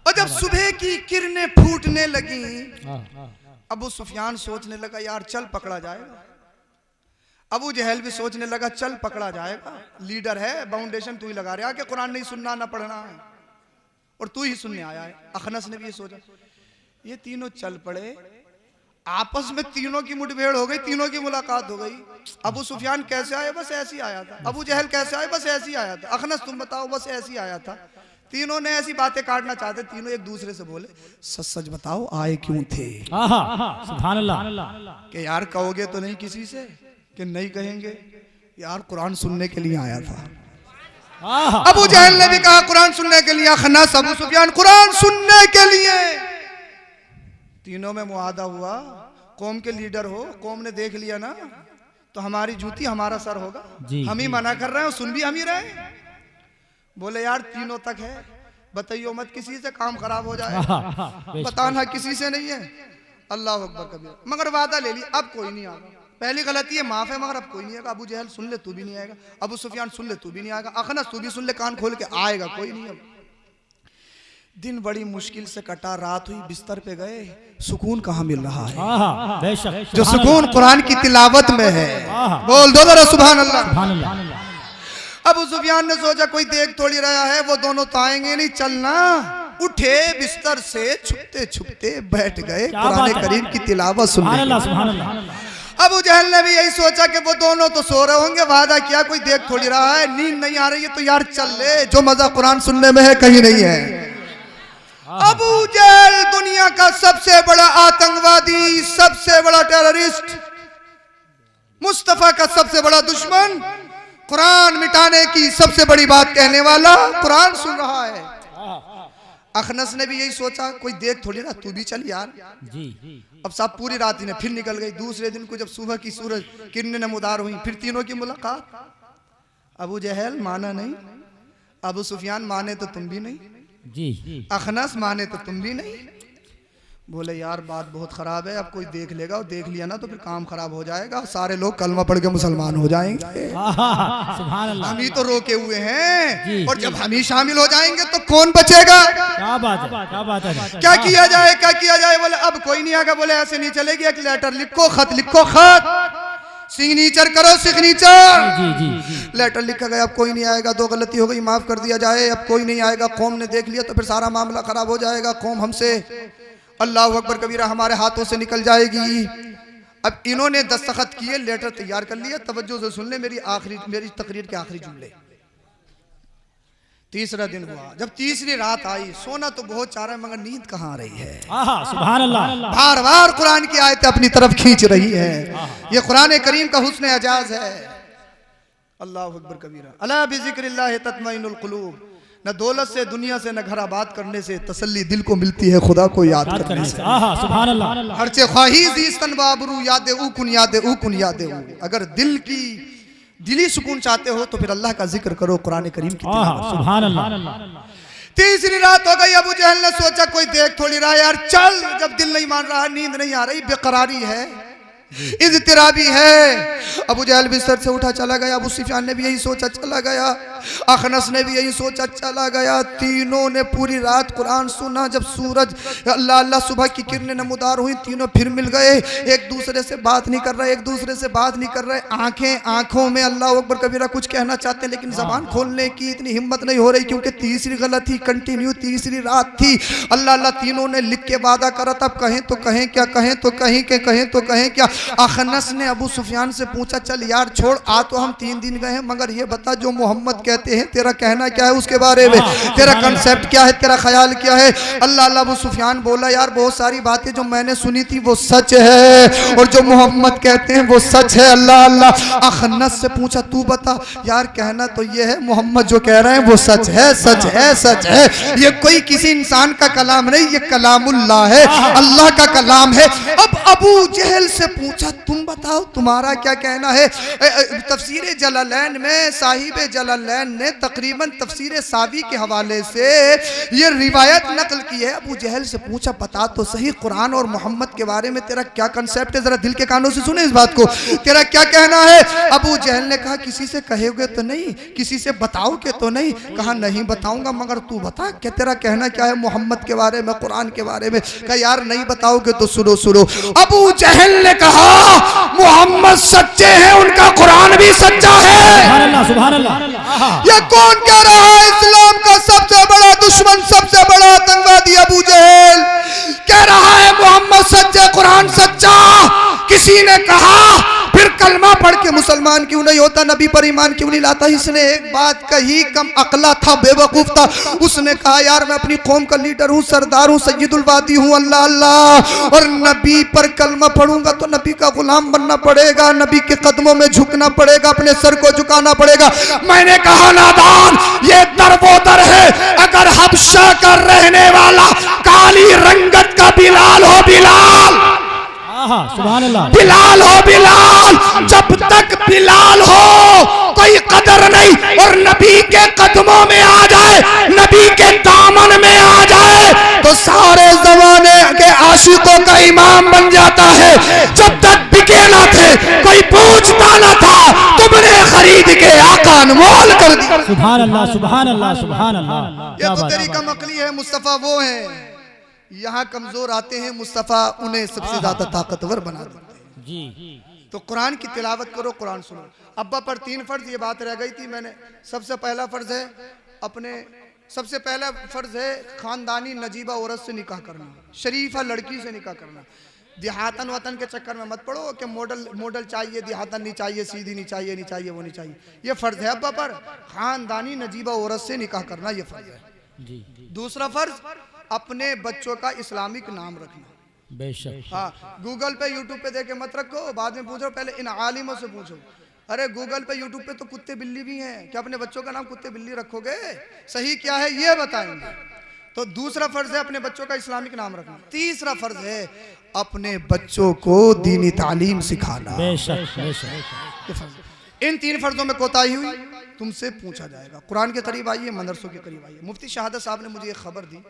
और जब सुबह की किरणें फूटने लगी, अबू सुफियान सोचने लगा यार चल पकड़ा जाएगा। अबू जहल भी सोचने लगा चल पकड़ा जाएगा, लीडर है, फाउंडेशन तू ही लगा रहा है कि कुरान नहीं सुनना ना पढ़ना है और तू ही सुनने आया है। अखनस ने भी ये सोचा। ये तीनों चल पड़े, आपस में तीनों की मुठभेड़ हो गई, तीनों की मुलाकात हो गई। अबू सुफियान कैसे आए? बस ऐसे ही आया था। अबू जहल कैसे आए? बस ऐसे ही आया था। अखनस तुम बताओ? बस ऐसे ही आया था। तीनों ने ऐसी बातें काटना चाहते, तीनों एक दूसरे से बोले सच सच बताओ आए क्यों थे? सुभान अल्लाह। कि यार कहोगे तो नहीं किसी से? कि नहीं कहेंगे यार कुरान सुनने के लिए आया था। अबू जहल ने भी कहा कुरान सुनने के लिए। अखनस, अबू सुफियान कुरान सुनने के लिए। तीनों में मुआदा हुआ, कौम के लीडर हो, कौम ने देख लिया ना तो हमारी जूती हमारा सर होगा। हम ही मना कर रहे हैं, सुन भी हम ही रहे। बोले यार तीनों तक है, बताइयो मत किसी से, काम खराब हो जाए। बताना किसी से नहीं है। अल्लाह अकबर कबीर। मगर वादा ले ली, अब कोई नहीं आएगा। पहली गलती है माफ है, मगर अब कोई नहीं आएगा। अबू जहल सुन ले तू भी नहीं आएगा, अबू सुफियान सुन ले तू भी नहीं आएगा, अखनस तू भी सुन ले कान खोल के, आएगा कोई नहीं। अब दिन बड़ी मुश्किल से कटा, रात हुई, बिस्तर पे गए, सुकून कहाँ मिल रहा है? जो सुकून कुरान की तिलावत में है। बोल दो जरा सुभान अल्लाह। अबू सुफियान ने सोचा कोई देख थोड़ी रहा है, वो दोनों तो आएंगे नहीं, चलना। उठे बिस्तर से छुपते छुपते बैठ गए कुरान करीम की तिलावत सुनने। अबू जहल ने भी यही सोचा कि वो दोनों तो सो रहे होंगे, वादा किया कोई देख थोड़ी रहा है, नींद नहीं आ रही है तो यार चल ले, जो मजा कुरान सुनने में है कहीं नहीं है। अबू जहल दुनिया का सबसे बड़ा आतंकवादी, सबसे बड़ा टेररिस्ट, मुस्तफा का सबसे बड़ा दुश्मन, कुरान मिटाने की सबसे बड़ी बात कहने वाला, कुरान सुन रहा है। अखनस ने भी यही सोचा कोई देख थोड़ी ना, तू भी चल यार। अब साहब पूरी रात ने फिर निकल गई। दूसरे दिन को जब सुबह की सूरज किरणें नमदार हुई, फिर तीनों की मुलाकात। अबू जहल माना नहीं, अबू सुफियान माने तो तुम भी नहीं, अखनस माने तो तुम भी नहीं। बोले यार बात बहुत खराब है, अब कोई देख लेगा और देख लिया ना तो फिर काम खराब हो जाएगा, सारे लोग कलमा पढ़ के मुसलमान हो जाएंगे। हम ही तो रोके हुए हैं, और जब हम ही शामिल हो जाएंगे तो कौन बचेगा? क्या बात है, क्या बात है? क्या किया जाए, क्या किया जाए? बोले अब कोई नहीं आएगा। बोले ऐसे नहीं चलेगी, एक लेटर लिखो, खत लिखो, खत सिग्नेचर करो, सिग्नेचर। लेटर लिखा गया, अब कोई नहीं आएगा, दो गलती हो गई माफ कर दिया जाए, अब कोई नहीं आएगा। कौम ने देख लिया तो फिर सारा मामला खराब हो जाएगा, कौम हमसे अल्लाह अकबर कबीरा हमारे हाथों से निकल जाएगी। अब इन्होंने दस्तखत किए, लेटर तैयार कर लिया। तवज्जो से सुन ले मेरी तकरीर के आखिरी जुमले। तीसरा दिन हुआ, जब तीसरी रात आई, सोना तो बहुत चाह रहा है मगर नींद कहाँ आ रही है। सुभान अल्लाह। बार बार कुरान की आयतें अपनी तरफ खींच रही है। ये कुरान करीम का हुस्न एजाज है। अल्लाह अकबर कबीरा। अला बिज़िक्रिल्लाह तत्मइनुल कुलूब। न दौलत से, दुनिया से, न घर आबाद करने से तसल्ली दिल को मिलती है, खुदा को याद करने से। सुभान अल्लाह। हरचे ख्वाहिश बाबरू याद ऊकुन याद ऊकुन याद ऊ। अगर दिली सुकून चाहते हो तो फिर अल्लाह का जिक्र करो, कुरान करीम की तिलावत। सुभान अल्लाह। तीसरी रात हो गई। अबू जहल ने सोचा कोई देख थोड़ी रहा है, यार चल। जब दिल नहीं मान रहा, नींद नहीं आ रही, बेकरारी है, इज़्तिराबी है। अबू जहल बिस्तर से उठा चला गया। अबू सुफियान ने भी यही सोचा, चला गया। अखनस ने भी यही सोचा, चला गया। तीनों ने पूरी रात कुरान सुना। जब सूरज अल्लाह अल्लाह सुबह की किरणें नमदार हुई, तीनों फिर मिल गए। एक दूसरे से बात नहीं कर रहे, एक दूसरे से बात नहीं कर रहे। आंखों में अल्लाह अकबर कबीरा कुछ कहना चाहते हैं, लेकिन जबान खोलने की इतनी हिम्मत नहीं हो रही, क्योंकि तीसरी गलती कंटिन्यू तीसरी रात थी। अल्लाह अल्लाह तीनों ने लिख के वादा करा था, कहें तो कहें क्या, कहें तो कहें क्या, कहें तो कहें क्या। अखनस ने अबू सुफियान से पूछा, चल यार छोड़, आ तो हम 3 दिन गए हैं, मगर ये बता जो मोहम्मद कहते हैं तेरा कहना क्या है उसके बारे में, तेरा कंसेप्ट क्या है, तेरा ख्याल क्या है। अल्लाह अल्लाह। अबू सुफियान बोला यार बहुत सारी बातें जो मैंने सुनी थी वो सच है, और जो मोहम्मद कहते हैं वो सच है। अल्लाह अल्लाह। अखनस से पूछा तू बता यार, कहना तो ये है मोहम्मद जो कह रहे हैं वो सच है, सच है, सच है। ये कोई किसी इंसान का कलाम नहीं, ये कलामुल्लाह है, अल्लाह का कलाम है। अब अबू जहल से पूछा तुम बताओ तुम्हारा क्या कहना है। तफसीर जलालैन में साहिब जलालैन वालदैन ने तकरीबन तफसीर सावी के हवाले से ये रिवायत नकल की है। अबू जहल से पूछा बता तो सही कुरान और मोहम्मद के बारे में तेरा क्या कंसेप्ट है, जरा दिल के कानों से सुने इस बात को, तेरा क्या कहना है। अबू जहल ने कहा किसी से कहोगे तो नहीं, किसी से बताओगे तो नहीं। कहा नहीं बताऊंगा, मगर तू बता क्या तेरा कहना क्या है मोहम्मद के बारे में, कुरान के बारे में। कहा यार नहीं बताओगे तो सुनो सुनो। अबू जहल ने कहा मोहम्मद सच्चे हैं, उनका कुरान भी सच्चा है। सुभान अल्लाह, सुभान अल्लाह। ये कौन कह रहा है इस्लाम का सबसे बड़ा दुश्मन, सबसे बड़ा आतंकवादी अबू जहल कह रहा है मोहम्मद सच्चे, कुरान सच्चा। किसी ने कहा फिर कलमा पढ़ के मुसलमान क्यों नहीं होता, नबी पर ईमान क्यों नहीं लाता। इसने एक बात कही, कम अकला था, बेवकूफ था। उसने कहा यार मैं अपनी कौम का लीडर हूँ, सरदार हूँ, सैयदुल वादी हूँ, अल्लाह अल्लाह, और नबी पर कलमा पढ़ूंगा तो नबी का गुलाम बनना पड़ेगा, नबी के कदमों में झुकना पड़ेगा, अपने सर को झुकाना पड़ेगा। मैंने कहा नादान, ये दरबोदर है। अगर हबशा का रहने वाला काली रंगत का बिलाल हो, बिलाल सुभान अल्लाह, बिलाल हो, बिलाल, जब तक बिलाल हो कोई कदर नहीं, और नबी के कदमों में आ जाए, नबी के दामन में आ जाए तो सारे जमाने के आशिकों का इमाम बन जाता है। जब तक बिके ना थे, कोई पूछता ना था, तुमने खरीद के आका अनमोल कर दिया। सुभान अल्लाह, सुभान अल्लाह, सुभान अल्लाह। ये तो तरीका मकली है। मुस्तफा वो है, यहाँ कमजोर आते हैं, मुस्तफा उन्हें सबसे ज्यादा ताकतवर बना देते हैं। जी तो कुरान की तिलावत करो, कुरान सुनो। अब्बा पर 3 फर्ज, ये बात रह गई थी मैंने। सबसे पहला फर्ज है सबसे पहला फर्ज है खानदानी नजीबा औरत से निकाह करना, शरीफा लड़की से निकाह करना। देहातन वतन के चक्कर में मत पड़ो कि मॉडल चाहिए, देहातन नहीं चाहिए, सीधी नहीं चाहिए, नहीं चाहिए, वो नहीं चाहिए। ये फर्ज है अब्बा पर, खानदानी नजीबा औरत से निकाह करना, ये फर्ज है। दूसरा फर्ज अपने बच्चों का इस्लामिक नाम रखना। बेशक। हाँ, गूगल पे यूट्यूब पे देके मत रखो, बाद में पूछो, पहले इन आलिमों से पूछो। अरे गूगल पे यूट्यूब पे तो कुत्ते बिल्ली भी हैं, क्या अपने बच्चों का नाम कुत्ते बिल्ली रखोगे? सही क्या है ये बताएंगे। तो दूसरा फर्ज है अपने बच्चों का इस्लामिक नाम रखना। तीसरा फर्ज है अपने बच्चों को दीनी तालीम सिखाना। बेशक, बेशक। इन 3 फर्जों में कोताही हुई तुमसे पूछा जाएगा। कुरान के करीब आइए, मदरसों के करीब आइए। मुफ्ती शहादत साहब ने मुझे एक खबर दी,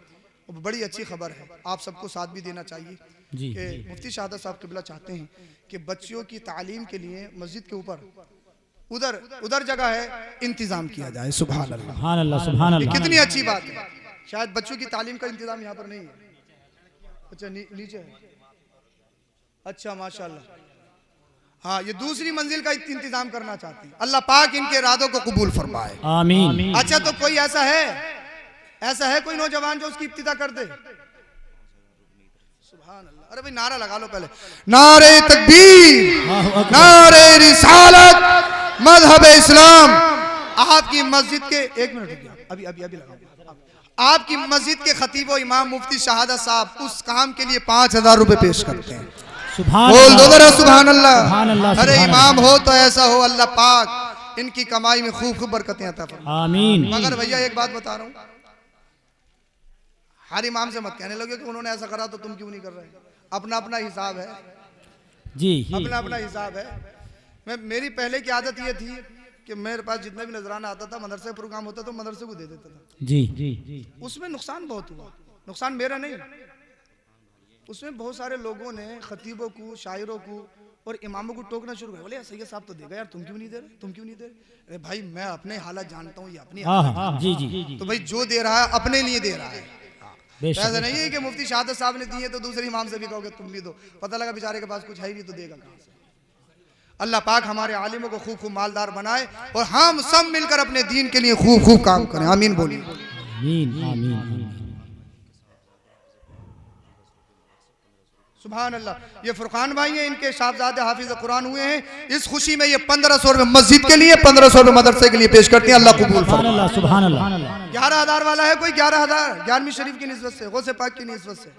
बड़ी अच्छी खबर है, आप सबको साथ भी देना चाहिए कि मुफ्ती शहादत साहब क़िबला चाहते हैं कि बच्चियों की तालीम के लिए मस्जिद के ऊपर उधर जगह है, इंतजाम किया जाए। सुभान अल्लाह, सुभान अल्लाह, सुभान अल्लाह। कितनी अच्छी बात है। शायद बच्चों की तालीम का इंतजाम यहाँ पर नहीं है। अच्छा नीचे है, अच्छा माशाल्लाह। हाँ, ये दूसरी मंजिल का इंतजाम करना चाहती है। अल्लाह पाक इनके इरादों को कबूल फरमाए, आमीन। अच्छा तो कोई ऐसा है कोई नौजवान जो उसकी इब्तिदा कर दे? सुभान अल्लाह। अरे भाई नारा लगा लो पहले, नारे तकबीर, नारे रिसालत, मजहब इस्लाम। आपकी मस्जिद के, एक मिनट अभी लगाओ। आपकी मस्जिद के खतीब और इमाम मुफ्ती शहादत साहब उस काम के लिए 5000 रुपए पेश करते हैं। बोल दो जरा सुभान अल्लाह। अरे इमाम हो तो ऐसा हो, अल्लाह पाक इनकी कमाई में खूब खूब बरकतें अता फरमाए, आमीन। मगर भैया एक बात बता रहा हूँ, हर इमाम से मत कहने लगे कि उन्होंने ऐसा करा तो तुम क्यों नहीं कर रहे। अपना अपना हिसाब है जी, अपना अपना हिसाब है। मेरी पहले की आदत ये थी कि मेरे पास जितना भी नजराना आता था, मदरसे प्रोग्राम होता तो मदरसे को दे देता था। जी। उसमें नुकसान बहुत हुआ, नुकसान मेरा नहीं, उसमें बहुत सारे लोगों ने खतीबों को, शायरों को और इमामों को टोकना शुरू किया। बोले सैयद साहब तो देगा यार, तुम क्यों नहीं दे रहे, तुम क्यों नहीं दे रहे? अरे भाई मैं अपने हालात जानता हूँ, ये अपनी जी। तो भाई जो दे रहा है अपने लिए दे रहा है। ऐसा नहीं है कि मुफ्ती शहादत साहब ने दिए तो दूसरे इमाम से भी कहोगे तुम भी दो, पता लगा बेचारे के पास कुछ है ही नहीं तो देगा कहां से। अल्लाह पाक हमारे आलिमों को खूब खूब मालदार बनाए और हम सब मिलकर अपने दीन के लिए खूब खूब काम करें, आमीन बोलिए। सुभान अल्लाह। ये फुरकान भाई हैं, इनके साहबजादे हाफिज कुरान हुए हैं। इस खुशी में ये 1500 रुपए मस्जिद के लिए, 1500 रुपए मदरसे के लिए पेश करते हैं। अल्लाह कबूल फरमाए। सुभान अल्लाह। 11,000 वाला है कोई? 11,000 11वीं शरीफ की निस्बत से, गौसे पाक की निस्बत से।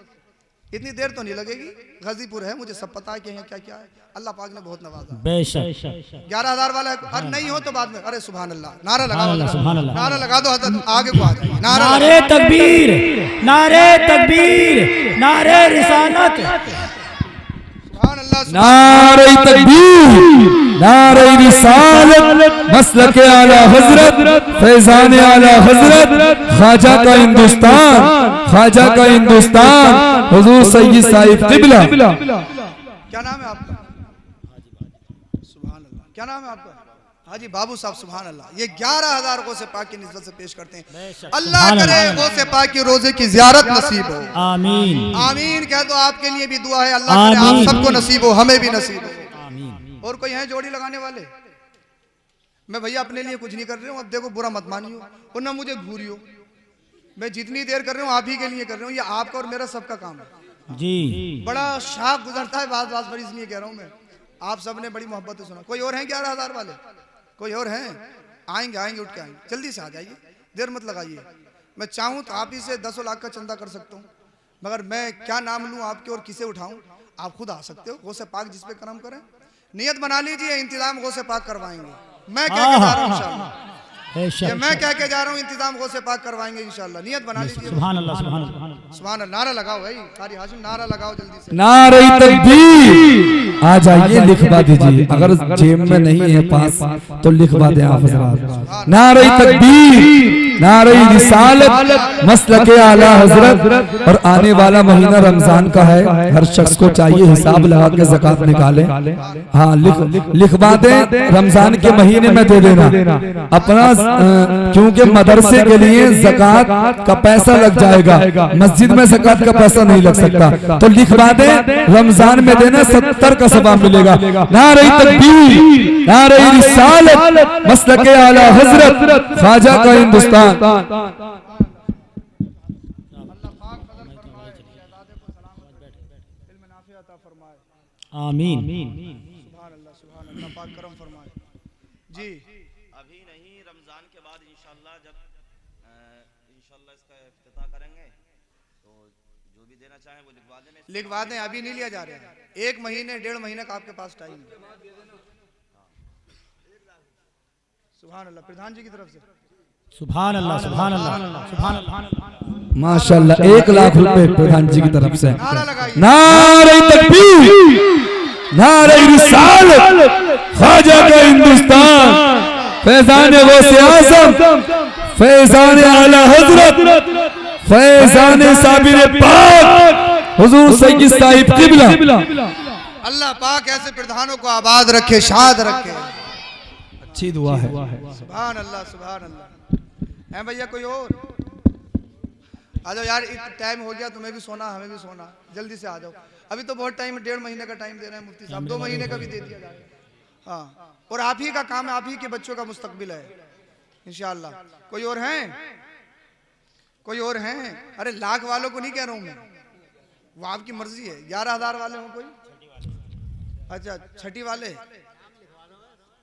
इतनी देर तो नहीं लगेगी, गाजीपुर है, मुझे सब पता है कि यहाँ क्या क्या है। अल्लाह पाक ने बहुत नवाजा। बेशक। 11,000 वाला है, अरे नहीं हो तो बाद में। अरे सुभान अल्लाह, नारा लगा दो, नारा लगा दो, हजरत आगे को आ जाए। नारे तकबीर, नारे तकबीर, नारे रिसालत। सुभान अल्लाह। नारे तकबीर, नारे रिसालत, मसलक आला हजरत, फैजान आला हजरत, ख्वाजा का हिंदुस्तान, ख्वाजा का हिंदुस्तान, हुजूर सैयद साहिब क़िबला। क्या नाम है आपका? सुभान अल्लाह। क्या नाम है आपका? हाजी बाबू साहब। सुभान अल्लाह। ये 11,000 गौसे पाक की निस्बत से पेश करते हैं। अल्लाह करे गौसे पाक की रोजे की ज़ियारत नसीब हो। आमीन आमीन कह दो। आपके लिए भी दुआ है, अल्लाह करे आप सबको नसीब हो, हमें भी नसीब हो। आमीन। और कोई है जोड़ी लगाने वाले? मैं भैया अपने लिए कुछ नहीं कर रहा हूँ। अब देखो बुरा मत मानियो और ना मुझे घूरियो। मैं जितनी देर कर रहा हूँ आप ही के लिए कर रहा हूँ। ये आपका और मेरा सबका काम है जी। बड़ा शाख गुजरता है बात पर, इसलिए कह रहा हूँ मैं। आप सबने बड़ी मोहब्बत से सुना। कोई और है 11,000 वाले? कोई और हैं? आएंगे आएंगे, उठ के आएंगे। जल्दी से आ जाइए, देर मत लगाइए। मैं चाहूँ तो आप ही से 10 लाख का चंदा कर सकता हूँ, मगर मैं क्या नाम लूँ आपके और किसे उठाऊँ? आप खुद आ सकते हो। गौसे पाक जिस पे करम करें, नियत बना लीजिए, इंतजाम गौसे पाक करवाएंगे। मैं क्या कह जा रहा हूँ इंशाल्लाह, ये मैं क्या कह जा रहा हूँ, इंतजाम गौसे पाक करवाएंगे इंशाल्लाह। नियत बना लीजिए। सुभान अल्लाह, सुभान अल्लाह। सुभान अल्लाह। नारा लगाओ भाई, कारी हाशिम नारा लगाओ जल्दी से। नारे तकबीर, आ जाइए लिखवा दीजिए। अगर जेब में नहीं है पास तो लिखवा दें आप हजरात। नारे तकबीर, नारे रिसालत, मसलक आला हजरत। और आने वाला महीना रमजान का है, हर शख्स को चाहिए हिसाब लगा के ज़कात निकाले। हाँ लिखवा दें, रमजान के महीने में दे देना अपना, क्योंकि मदरसे के लिए ज़कात का पैसा लग जाएगा, मस्जिद में ज़कात का पैसा नहीं लग सकता। तो लिखवा दें, रमजान में देना 70 का सवाब मिलेगा। नारे तकबीर, नारे रिसालत, मसलक आला हजरत, ख्वाजा का हिंदुस्तान। आमीन। सुभान अल्लाह, सुभान अल्लाह। पाक करम फरमाए जी। अभी नहीं, रमजान के बाद इंशाल्लाह, जब इंशाल्लाह इसका इफ्तिताह करेंगे तो जो भी देना चाहें वो लिखवा दें। लिखवा दें, अभी नहीं लिया जा रहा है। 1 महीने 1.5 महीने का आपके पास टाइम है। सुभान अल्लाह। प्रधान जी की तरफ से सुभान अल्लाह, सुभान अल्लाह, सुभान अल्लाह। माशाल्लाह 1 लाख रुपए प्रधान जी की तरफ से। नारा लगाइए। नारे तकबीर, नारे रिसालत, ख्वाजा का हिंदुस्तान, फैजान गौसे आज़म, फैजान आला हजरत, फैजान साबिर पाक, हुजूर सैयद साहिब क़िबला। अल्लाह पाक ऐसे प्रधानों को आबाद रखे, शाद रखे। अच्छी दुआ है। सुभान अल्लाह, सुभान अल्लाह। है भैया कोई और? आ जाओ यार, टाइम हो गया, तुम्हें भी सोना हमें भी सोना, जल्दी से आ जाओ। अभी तो बहुत टाइम, 1.5 महीने का टाइम दे रहे हैं मुफ्ती साहब, 2 महीने का भी दे दिया जाए। हाँ, और आप ही का काम है, आप ही के बच्चों का मुस्तकबिल है इंशाअल्लाह। कोई और हैं? कोई और हैं? अरे लाख वालों को नहीं कह रहा हूँ मैं, वो आपकी मर्जी है। 11,000 वाले हो कोई? अच्छा, छठी वाले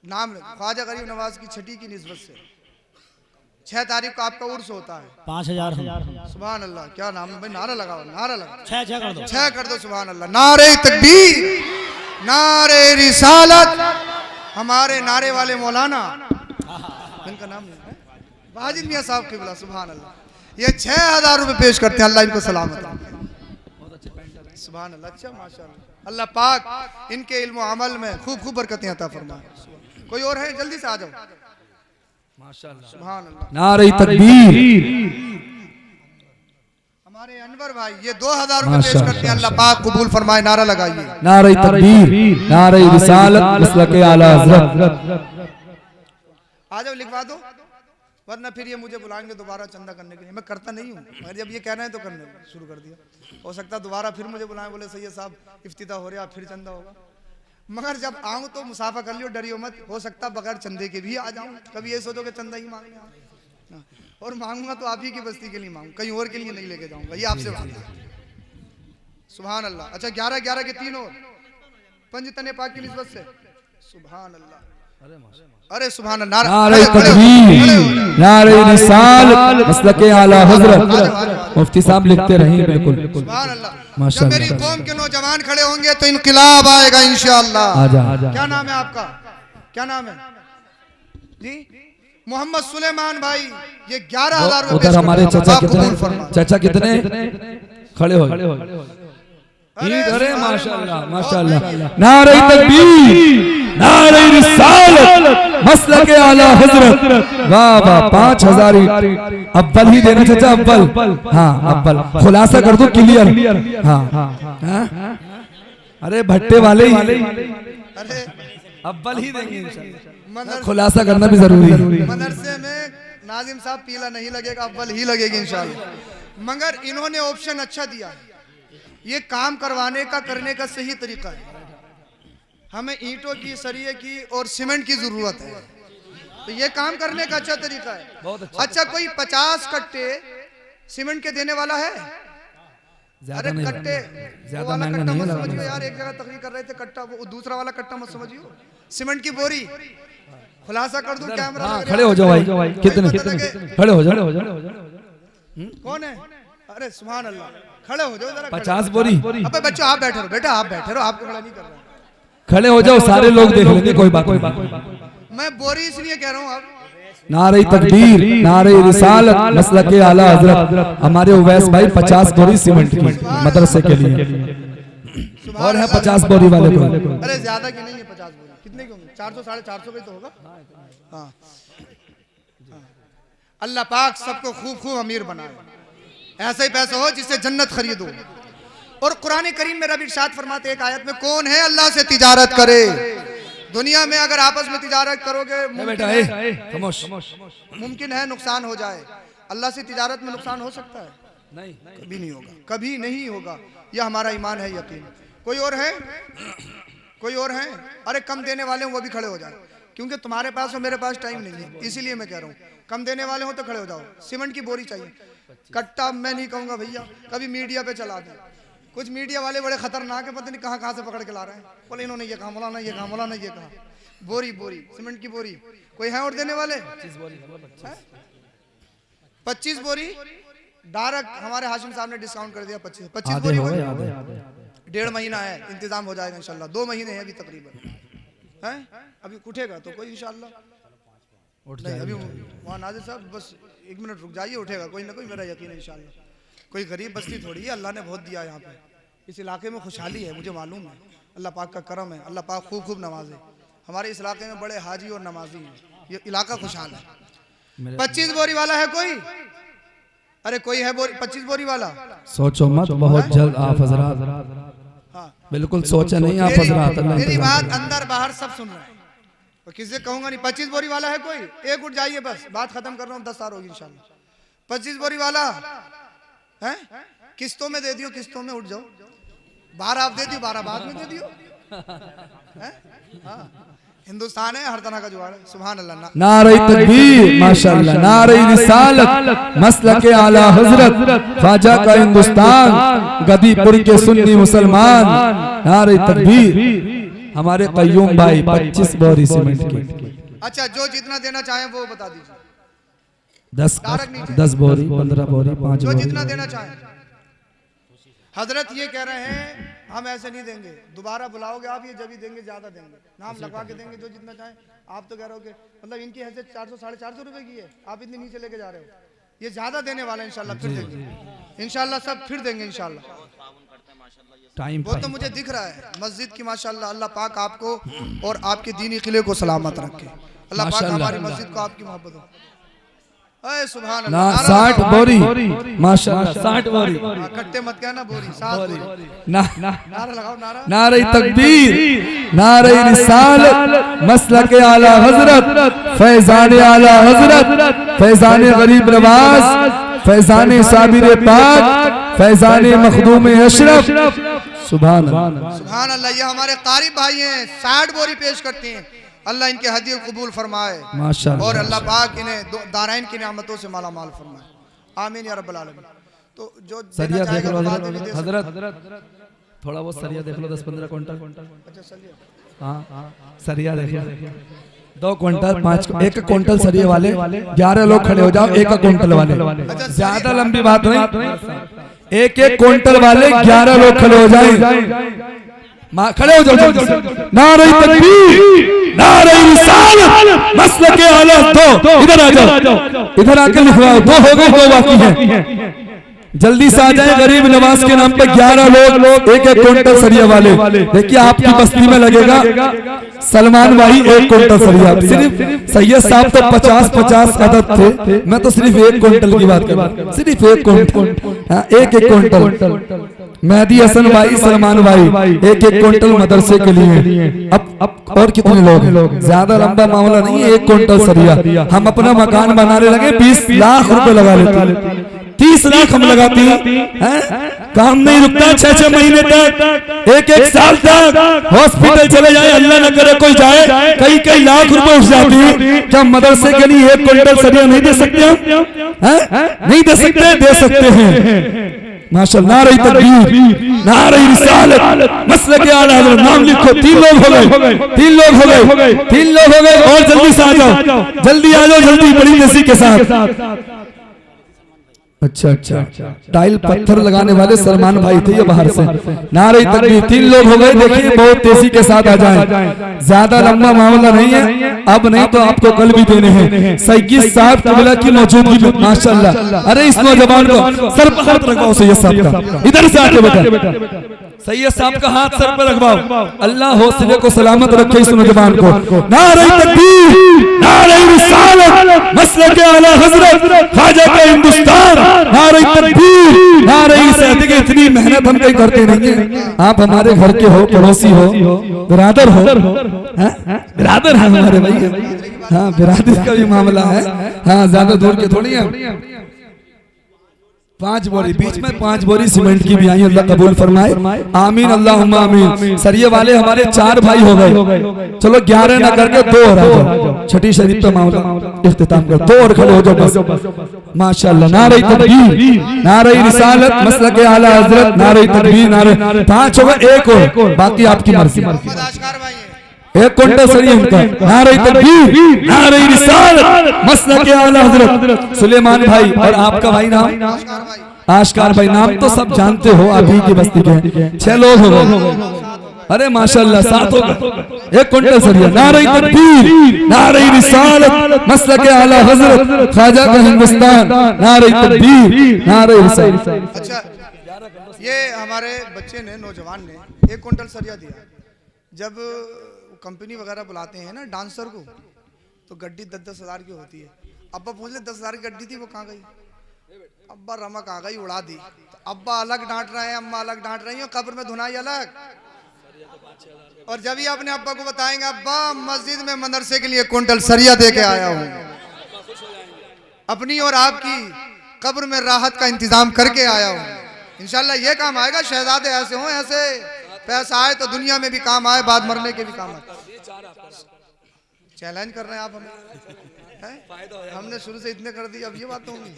नाम ख्वाजा गरीब नवाज की छठी की निस्बत से 6 तारीख को आपका उर्स होता है। 5,000। सुभान अल्लाह। क्या नाम है भाई? नारा लगाओ, नारा लगाओ। 6 कर दो, 6 कर दो। सुभान अल्लाह। नारे तकबीर, नारे रिसालत। हमारे नारे वाले मौलाना, इनका नाम नहीं है, वाजिद मियां साहब क़िबला। सुभान अल्लाह। ये 6,000 रुपए पेश करते हैं। अल्लाह इनको सलामत रखे। सुभान अल्लाह। अच्छा, माशाअल्लाह। अल्लाह पाक इनके इल्म व अमल में खूब खूब बरकतें अता फरमाए। कोई और है? जल्दी से आ जाओ। माशाअल्लाह। सुभान अल्लाह। नारे तकबीर, हमारे अनवर भाई ये 2,000 रुपए पेश करते हैं। अल्लाह पाक कबूल फरमाए। नारा लगाइए। नारे तकबीर, नारे रिसालत, मसलक आला हजरत। आ जाओ, लिखवा दो, वरना फिर ये मुझे बुलाएंगे दोबारा चंदा करने के लिए। मैं करता नहीं हूँ, मगर जब ये कह रहे हैं तो करने शुरू कर दिया। हो सकता है दोबारा फिर मुझे बुलाएं, बोले सैयद साहब इफ्तिताह हो रहा, फिर चंदा होगा। मगर जब आऊँ तो मुसाफा कर लियो, डरियो मत। हो सकता बगैर चंदे के भी आ जाऊँ। कभी ये सोचो कि चंदा ही मांगने आऊँ, और मांगूंगा तो आप ही की बस्ती के लिए मांगू, कहीं और के लिए नहीं लेके जाऊँगा। ये आपसे बात है। सुभान अल्लाह। अच्छा, 11-11 के 3 और पंजतने पाक की निस्बत से। सुभान अल्लाह। अरे सुभान अल्लाह। नारे तकबीर, नारे रिसालत, मसलक आला हजरत। मुफ्ती साहब लिखते रहिए। बिल्कुल। सुभान अल्लाह। जब मेरी कौम के नौजवान खड़े होंगे तो इनकलाब आएगा इंशाअल्लाह। आजा। क्या नाम है आपका? क्या नाम है जी? मोहम्मद सुलेमान भाई। ये 11,000 रुपए। उधर हमारे चाचा कितने खड़े हो? अरे माशाल्लाह माशाल्लाह। नारे तकबीर, नारे रिसालत, मसलक आला हजरत। वाह वाह, 5000 अव्वल ही देना चाचा, अव्वल। हाँ अव्वल, खुलासा कर दो क्लियर। हाँ अरे भट्टे वाले ही अरे अव्वल ही देंगे, खुलासा करना भी जरूरी है। मदरसे में नाजिम साहब पीला नहीं लगेगा, अव्वल ही लगेगी इंशाल्लाह। मगर इन्होंने ऑप्शन अच्छा दिया है, ये काम करवाने का करने का सही तरीका है। हमें ईंटों की, सरिये की और सीमेंट की जरूरत है, तो ये काम करने का अच्छा तरीका है। बहुत अच्छा कोई 50 कट्टे सीमेंट के देने वाला है? अरे कट्टे, वो वाला कट्टा मत समझियो यार, एक जगह तकरीर कर रहे थे कट्टा, वो दूसरा वाला कट्टा मत समझियो, सीमेंट की बोरी। खुलासा कर दूं कैमरा? खड़े हो जाओ भाई, कितने खड़े हो जाओ। कौन है? अरे सुभान अल्लाह, खड़े हो जाओ जरा। 50 बोरी। अबे बच्चों आप बैठे रहो, बेटा आप बैठे रहो, आपको खड़ा नहीं कर रहा। खड़े हो जाओ, सारे लोग देख लेंगे, कोई बात नहीं। मैं बोरी इसलिए कह रहा हूँ अब। नारे तकबीर, नारे रिसालत, मसलक आला हजरत। हमारे उवैस भाई 50 बोरी सीमेंट की मदरसे के लिए, और है 50 बोरी वाले को। अरे ज्यादा की नहीं है 50 बोरी, कितने की होंगे? 400 450 का तो होगा। हाँ अल्लाह पाक सबको खूब खूब अमीर बनाए, ऐसा ही पैसा हो जिससे जन्नत खरीदो। और कुरान करीम में रब इरशाद फरमाते एक आयत में, कौन है अल्लाह से तिजारत करे? दुनिया में अगर आपस में तिजारत करोगे मुमकिन है नुकसान हो जाए। अल्लाह से तिजारत में नुकसान हो सकता है? नहीं, कभी नहीं होगा, कभी नहीं होगा। यह हमारा ईमान है, यकीन। कोई और है? कोई और है? अरे कम देने वाले हो वो भी खड़े हो जाए, क्योंकि तुम्हारे पास और मेरे पास टाइम नहीं है, इसीलिए मैं कह रहा हूँ कम देने वाले हो तो खड़े हो जाओ। सीमेंट की बोरी चाहिए, कट्टा मैं नहीं कहूँगा भैया, कभी मीडिया पे चला दें। कुछ मीडिया वाले बड़े खतरनाक है, पता नहीं कहाँ कहाँ से पकड़ के ला रहे हैं। बोले इन्होंने ये कहा, मौलाना ये कहा, मौलाना ये कहा। बोरी बोरी सीमेंट की बोरी। कोई है और देने वाले? 25 बोरी डायरेक्ट हमारे हाशिम साहब ने डिस्काउंट कर दिया। 25 बोरी हो, 1.5 महीना है, इंतजाम हो जाएगा इंशाल्लाह। 2 महीने हैं अभी तकरीबन, है अभी उठेगा तो कोई इंशाल्लाह उठ जाएगा। अभी वहाँ नाजिर साहब बस 1 मिनट रुक जाइए, उठेगा कोई ना कोई, मेरा यकीन है इंशाल्लाह। कोई गरीब बस्ती थोड़ी है, अल्लाह ने बहुत दिया यहाँ पे। इस इलाके में खुशहाली है, मुझे मालूम है, अल्लाह पाक का करम है। अल्लाह पाक खूब खूब नवाजे। हमारे इस इलाके में बड़े हाजी और नमाजी हैं, ये इलाका खुशहाल है। 25 बोरी वाला है कोई? अरे कोई है 25 बोरी वाला? सोचो मत, बहुत जल्द आप हजरात। हाँ बिल्कुल सोचा नहीं आप हजरात। मेरी बात अंदर बाहर सब सुन रहे हैं, तो किससे कहूंगा नहीं। 25 बोरी वाला है कोई? एक उठ जाइए, बस बात खत्म कर रहा हूँ, 10 साल होगी इंशाल्लाह। 25 बोरी वाला है? किस्तों में दे दियो, किस्तों में उठ जाओ। 12 आप दे दियो, 12 बाद में दे दियो। हाँ हिंदुस्तान है, हर तरह का जुगाड़ है। सुभान अल्लाह। नारे तकबीर, माशाअल्लाह। नारे रिसालत, मसलक आला हजरत, ख्वाजा का हिंदुस्तान, गदीपुर के सुन्नी मुसलमान। नारे तकबीर। हमारे कय्यूम भाई 25 बोरी सीमेंट की। अच्छा जो जितना देना चाहे वो बता दीजिए। 10 बोरी, 15 बोरी, 5 बोरी, जो जितना देना चाहे। हजरत ये कह रहे हैं हम ऐसे नहीं देंगे, दोबारा बुलाओगे आप, ये जब ही देंगे, ज्यादा देंगे, नाम लगवा के देंगे, जो जितना चाहे। आप तो कह रहे हो कि मतलब इनकी हैसियत 400 450 रुपए की है, आप इतनी नीचे लेके जा रहे हो। ये ज्यादा देने वाला है, इंशाल्लाह फिर देंगे, इंशाल्लाह सब फिर देंगे इंशाल्लाह। टाइम वो तो मुझे दिख रहा है मस्जिद की, माशाल्लाह। अल्लाह पाक आपको और आपके दीनी किले को सलामत रखे। अल्लाह पाक हमारी मस्जिद को आपकी मोहब्बत हो। 60 बोरी माशाअल्लाह, 60 बोरी। कट्टे मत कहना, बोरी 7 बोरी। नारा लगाओ, नारा। नारे तकबीर, नारे रिसालत, मसलक आला हजरत, फैजान आला हजरत, फैजान गरीब नवाज, फैजान साबिर पाक, फैजान मखदूम अशरफ। सुभान अल्लाह, सुभान अल्लाह। ये हमारे क़ारी भाई हैं, 60 बोरी पेश करते हैं। अल्लाह इनके हदिया कबूल फरमाए माशाअल्लाह, और अल्लाह पाक इन्हें दाराइन की नेमतों से माला माल फरमाए। आमीन या रब्बल आलमीन। तो जो सरिया देख लो हजरत, थोड़ा बहुत सरिया देख लो, 10-15 क्विंटल। अच्छा सरिया, हाँ सरिया देख लो, 2 क्विंटल 5, 1 क्विंटल सरिये वाले 11 लोग खड़े हो जाओ, 1 क्विंटल वाले। ज्यादा लंबी बात नहीं, 1 क्विंटल वाले 11 लोग खड़े हो जाए, खड़े हो जाओ। नारे तकबीर, नारे रिसालत, मसलक आला। दो इधर आ जाओ, इधर आकर लिखवाओ। 2 हो गए, 2 बाकी हैं। जल्दी से आ जाए गरीब नवाज के नाम पे 11 लोग एक एक क्विंटल सरिया वाले। देखिए आपकी बस्ती में लगेगा सलमान भाई 1 क्विंटल सरिया। सिर्फ सैयद साहब तो 50-50 अदद थे, मैं तो सिर्फ 1 क्विंटल की बात कर रहा हूं, सिर्फ 1 क्विंटल, एक क्विंटल। मेहदी हसन भाई, सलमान भाई 1 क्विंटल मदरसे के लिए। अब और कितने लोग हैं? ज्यादा लंबा मामला नहीं है, 1 क्विंटल सरिया। हम अपना मकान बनाने लगे 20 लाख रुपए लगा लेते हैं, 30 लाख हम लगाती हैं, काम नहीं रुकता 6-6 महीने तक, 1-1 साल तक हॉस्पिटल चले जाए, अल्लाह न करे कोई जाए, कई लाख रुपए उठ जाती है। क्या मदरसे के लिए 1 क्विंटल सरिया नहीं दे सकते हम? नहीं दे सकते? दे सकते हैं माशाअल्लाह। नारे तकबीर, नारे रिसालत, मसलक आला हज़रत। नाम लिखो, 3 लोग हो गए, 3 लोग हो गए, 3 लोग हो गए। और जल्दी से आ जाओ, जल्दी आ जाओ, जल्दी, बड़ी तेजी के साथ। अच्छा, टाइल पत्थर लगाने वाले सलमान भाई थे ये बाहर से। नारे तकबीर, 3 लोग हो गए। देखिए बहुत तेजी के साथ आ जाएं, ज्यादा लंबा मामला नहीं है, अब नहीं तो आपको कल भी देने हैं। सैयद साहब किबला की मौजूदगी में माशाअल्लाह। अरे इस नौजवान को सर पर हाथ रखवाओ, सैयद साहब का, इधर से आके बेटा, सैयद साहब का हाथ सर पर रखवाओ। अल्लाह हौसले को सलामत रखे इस नौजवान को। नारे तकबीर, नारे रिसालत, मसलक आला हज़रत ख्वाजा का हिंदुस्तान। नारे तकबीर, नारे रिसालत। इतनी मेहनत हम कहीं करते नहीं है। आप हमारे घर के हो, पड़ोसी हो, बिरादर हो, बिरादर है हमारे भाई। हाँ, बिरादरी का भी मामला है। हाँ, ज्यादा दूर के थोड़ी है। 5 बोरी, बीच में 5 बोरी सीमेंट की भी आई, अल्लाह कबूल फरमाए, आमीन अल्लाहुम्मा आमीन। सरिये वाले हमारे 4 भाई हो गए, चलो 11 ना करके 2 और आ जाओ। छठी शरीफ का मामला इख्तिताम कर, 2 और खड़े हो जाओ बस। माशाअल्लाह। नारे तकबीर, नारे रिसालत, मसलक आला हज़रत, नारे तकबीर, नारे। 5 हो गए, 1 और बाकी आपकी मर्जी। 1 क्विंटल सरिया इनका। नारे तकबीर, नारे रिसालत, मसलक आला हज़रत सुलेमान भाई। और आपका भाई नाम? आशकार भाई। नाम तो सब जानते हो, आप ही की बस्ती के। 6 लोग हो गए। अरे माशाअल्लाह, 7 हो गए, 1 क्विंटल सरिया। नारे तकबीर, नारे रिसालत, मसलक आला हज़रत ख्वाजा का हिंदुस्तान। नारे तकबीर, नारे रिसालत। अच्छा, ये हमारे बच्चे ने, नौजवान ने 1 क्विंटल सरिया दिया। जब कंपनी वगैरह बुलाते हैं ना डांसर को, तो गड्डी 10-10 हज़ार की होती है। अब्बा पूछ ले 10 हज़ार की गड्डी थी, वो कहाँ गई? अब्बा रमक आ गई, उड़ा दी। तो अब्बा अलग डांट रहे हैं, अम्मा अलग डांट रही है, कब्र में धुनाई अलग। और जब ये अपने अब्बा को बताएंगे, अब्बा मस्जिद में मदरसे के लिए 1 क्विंटल सरिया दे के आया हूँ, अपनी और आपकी कब्र में राहत का इंतजाम करके आया हूँ। इंशाल्लाह ये काम आएगा। शहजादे ऐसे हों, ऐसे पैसा आए तो दुनिया में भी काम आए, बाद मरने के भी काम आए। चैलेंज कर रहे हैं आप हमें, हमने शुरू से इतने कर दिए, अब ये बात तो होंगी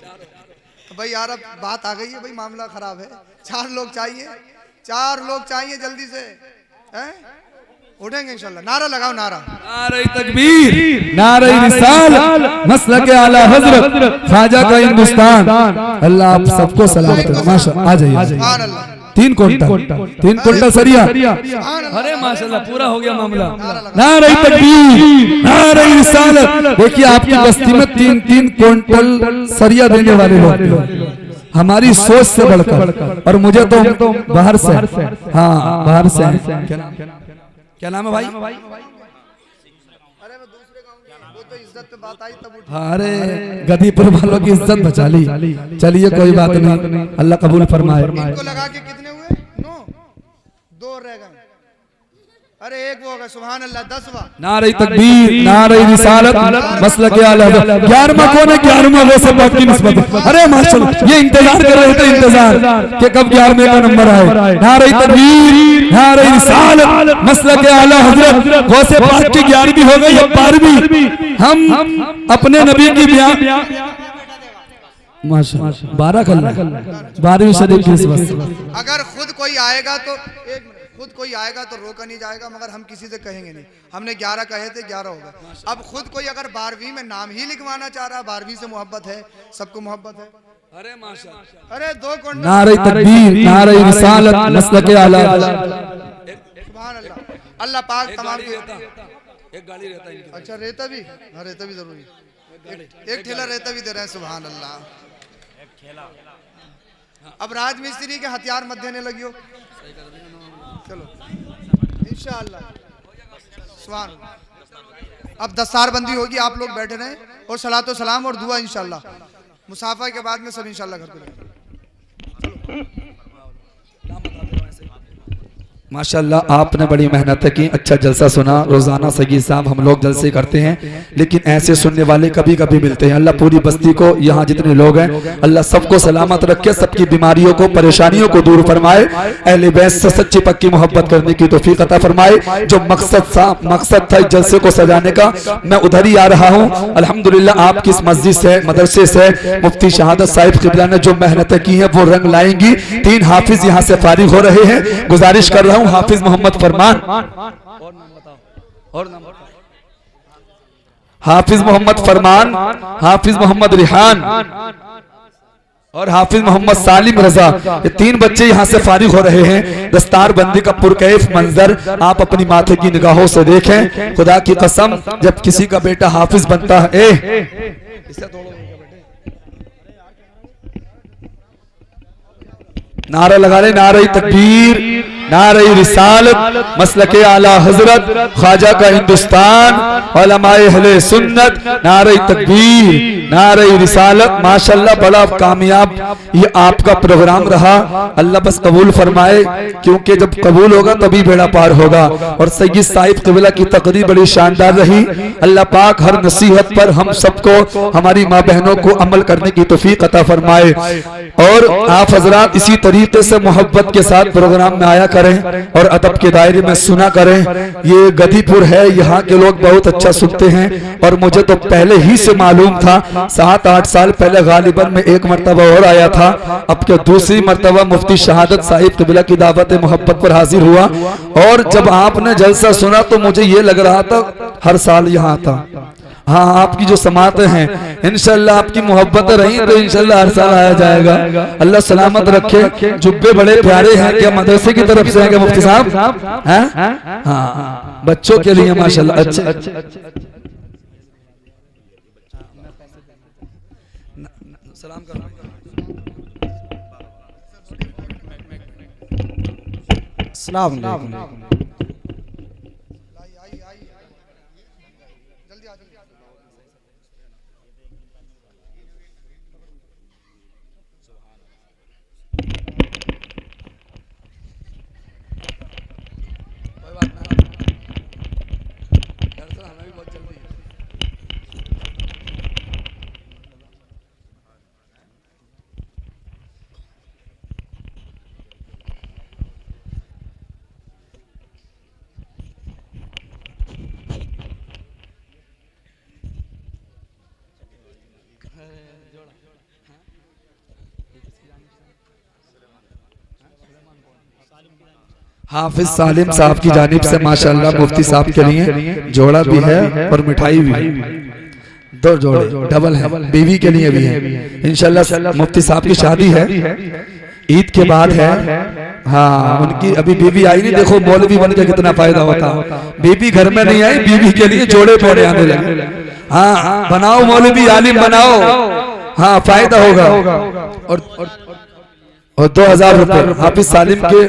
भाई यार। अब बात आ गई है भाई, मामला खराब है। 4 लोग चाहिए, 4 लोग चाहिए जल्दी से, हैं? उठेंगे इंशाल्लाह। नारा लगाओ, नारा। नारे तकबीर, नारे रिसालत, मसलक आला हज़रत ख्वाजा का हिंदुस्तान। अल्लाह आप सबको सलामत रखे। माशाअल्लाह, आ जाइए। 3 क्विंटल सरिया। अरे माशाअल्लाह, पूरा हो गया मामला। नारे तकबीर, नारे रिसालत। देखिए आपकी बस्ती में 3-3 क्विंटल सरिया देने वाले लोग, हमारी सोच से बढ़कर। और मुझे तो बाहर से, हाँ बाहर से। क्या नाम है भाई? अरे वो दूसरे गांव के, वो तो इज्जत पे बात आई तब उठी। अरे गदीपुर वालों की इज्जत बचा ली। चलिए कोई बात नहीं, अल्लाह कबूल फरमाए। इनको लगा के कितने हुए? 9, 2 रह गए। अरे 1 वो होगा, सुभान अल्लाह। 10वां। नारे तकबीर, नारे रिसालत, मसलक आला हज़रत। 11वां कौन है? 11वां वो सब आपकी निस्बत। अरे माशाअल्लाह, ये इंतजार कर रहे थे, इंतजार कि कब 11वें का नंबर आए। नारे तकबीर, नारे रिसालत, मसलक आला हज़रत गौसे पाक की 11वीं हो गई, अब 12वीं। हम अपने नबी की बयान माशाअल्लाह 12 कल 12वीं शरीफ की निस्बत। अगर खुद कोई आएगा तो, एक मिनट, खुद कोई आएगा तो रोका नहीं जाएगा, मगर हम किसी से कहेंगे नहीं। हमने 11 कहे थे, 11 होगा। अब खुद कोई अगर 12वीं में नाम ही लिखवाना चाह रहा है, 12वीं से मोहब्बत है, सबको मोहब्बत है। अरे माशाअल्लाह, अरे 2 क्विंटल। नारे तकबीर, नारे रिसालत, मसलक आला। सुभान अल्लाह। अल्लाह पाक तमाम एक गाड़ी रहता है। अच्छा, रेता भी? हाँ, रेता भी जरूरी। एक ठेला रेता भी दे रहे हैं। सुभान अल्लाह। अब राजमिस्त्री के हथियार मत देने लगी हो। चलो इंशाअल्लाह सुभान। अब दस्तारबंदी होगी, आप लोग बैठे रहें और सलातो सलाम और दुआ इंशाअल्लाह। मुसाफा के बाद में सब इंशाअल्लाह घर को जाएंगे। माशाल्लाह आपने बड़ी मेहनत की, अच्छा जलसा सुना। रोजाना सगी साहब हम लोग जलसे करते हैं, लेकिन ऐसे सुनने वाले कभी कभी मिलते हैं। अल्लाह पूरी बस्ती को, यहाँ जितने लोग हैं, अल्लाह सबको सलामत रखे, सबकी बीमारियों को, परेशानियों को दूर फरमाए। अहले बैत से सच्ची पक्की मोहब्बत करने की तौफीक अता फरमाए। जो मकसद था जलसे को सजाने का, मैं उधर ही आ रहा हूँ। अल्हम्दुलिल्लाह आपकी इस मस्जिद से, मदरसे से मुफ्ती शहादत साहिब क़िबला ने जो मेहनतें की हैं वो रंग लाएंगी। 3 हाफिज यहाँ से फारिग हो रहे हैं। गुजारिश कर रहा हूँ हाफिज मोहम्मद फरमान, हाफिज मोहम्मद फरमान, हाफिज मोहम्मद रिहान और हाफिज मोहम्मद सालिम रजा, ये 3 बच्चे यहाँ से फारिग हो रहे हैं। दस्तार बंदी का पुरकैफ मंजर आप अपनी माथे की निगाहों से देखें। खुदा की कसम जब किसी का बेटा हाफिज बनता है, नारा लगा ले, नारे तकबीर, नारे रिसालत, मसलके आला हजरत, ख्वाजा का हिंदुस्तान, उलमाए अहले सुन्नत, नारे तकबीर, नारे रिसालत। माशाल्लाह बड़ा कामयाब ये आपका प्रोग्राम रहा। अल्लाह बस कबूल फरमाए, क्योंकि जब कबूल होगा तभी बेड़ा पार होगा। और सैयद साहिब क़िबला की तकरीर बड़ी शानदार रही। अल्लाह पाक हर नसीहत पर हम सबको, हमारी माँ बहनों को अमल करने की तौफीक अता फरमाए। और आप हजरात इसी तरीके से मोहब्बत के साथ प्रोग्राम में आया करें और अदब के दायरे में सुना करें। ये गदीपुर है, यहाँ के लोग बहुत अच्छा सुनते हैं और मुझे तो पहले ही से मालूम था। 7-8 साल पहले गालिबन में एक मरतबा और आया था, अब के दूसरी मरतबा मुफ्ती शहादत साहिब क़िबला की दावत मोहब्बत पर हाजिर हुआ। और जब आपने जलसा सुना तो मुझे ये लग रहा था हर साल यहाँ आता। हाँ, आपकी जो समातें हैं इंशाल्लाह, आपकी मोहब्बतें रही तो इंशाल्लाह हर साल आया जाएगा। अल्लाह सलामत रखे। जुब्बे बड़े प्यारे हैं, क्या मदरसे की तरफ से है क्या मुफ्ती साहब? हैं? हाँ, बच्चों के लिए माशाल्लाह अच्छे। सलाम करो। अस्सलाम वालेकुम। हाफिज सालिम साहब की जानिब से माशाल्लाह मुफ्ती साहब के लिए जोड़ा भी है और मिठाई भी है। 2 जोड़े डबल है, बीवी के लिए भी है इंशाल्लाह। मुफ्ती साहब की शादी है, ईद के बाद है। हाँ, उनकी अभी बीवी आई नहीं। देखो मौलवी बन के कितना फायदा होता। बीवी घर में नहीं आई, बीवी के लिए जोड़े पौड़े आने लगे। हाँ, बनाओ मौलवी, आलिम बनाओ। हाँ, फायदा होगा। और 2000 रुपए हाफिज सालिम के,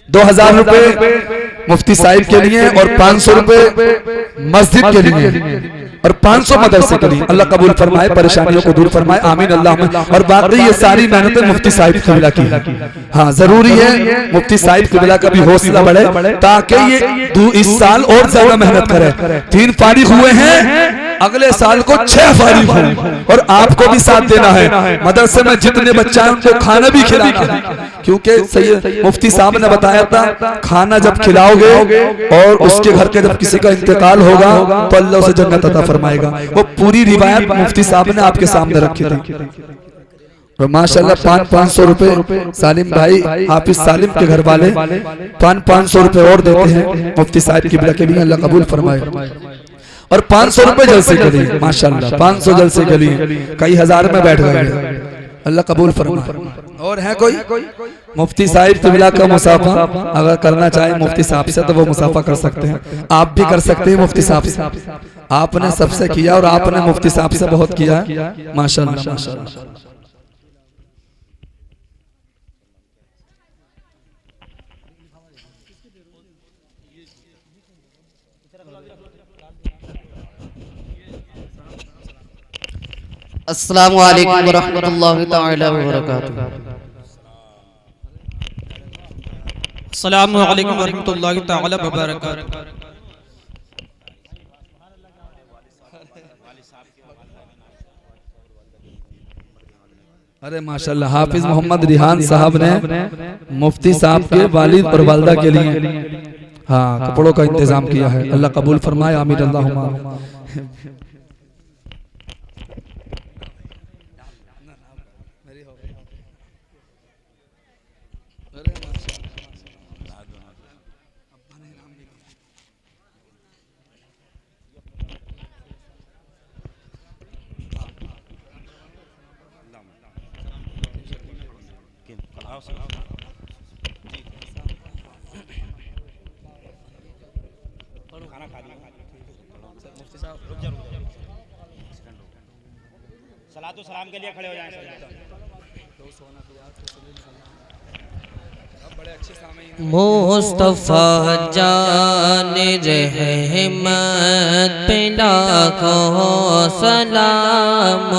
2000 रुपए मुफ्ती साहिब के लिए और 500 रुपए मस्जिद के लिए और 500 मदरसे के लिए। अल्लाह कबूल फरमाए, परेशानियों को दूर फरमाए, आमीन अल्लाह। और बाकी ये सारी मेहनतें मुफ्ती साहिब क़िबला की। हाँ, जरूरी है मुफ्ती साहिब क़िबला का भी हौसला बढ़े ताकि ये इस साल और ज्यादा मेहनत करे। 3 फारिग हुए हैं, अगले साल को 6 फारिग हो। और आपको भी साथ देना है। मदरसे में जितने बच्चे हैं उनको खाना भी खिलाना है, क्योंकि सैयद मुफ्ती साहब ने बताया था खाना जब खिलाओगे और उसके घर के जब किसी का इंतकाल होगा तो अल्लाह उसे जन्नत अता फरमाएगा। वो पूरी रिवायत मुफ्ती साहब ने आपके सामने रखी थी। और माशाल्लाह 500 रुपए सालिम भाई, हाफिज सालिम के घर वाले 500 रुपए और देते हैं मुफ्ती साहिब क़िबला के लिए। अल्लाह कबूल फरमाए। और 500 रुपए जलसे के लिए माशाल्लाह, 500 जलसे के लिए कई हजार में बैठ गए। अल्लाह कबूल फरमाए। और है कोई मुफ्ती साहिब क़िबला का मुसाफा अगर करना चाहे मुफ्ती साहब से तो वो मुसाफा कर सकते हैं। आप भी कर सकते हैं मुफ्ती साहब से। आपने सबसे किया और आपने मुफ्ती साहब से बहुत किया है माशाल्लाह माशाल्लाह। अस्सलामु अलैकुम वरहमतुल्लाहि तआला वबरकातुहू। अस्सलामु अलैकुम वरहमतुल्लाहि तआला वबरकातुहू। अरे माशाल्लाह, हाफिज मोहम्मद रिहान साहब ने मुफ्ती साहब के वालिद और वालदा के लिए हाँ कपड़ों का इंतजाम किया है। अल्लाह कबूल फरमाए, आमीन अल्लाहुम्मा। सलातो सलाम के लिए खड़े हो जाएं। मुस्तफा जान रहमत पे लाखों सलाम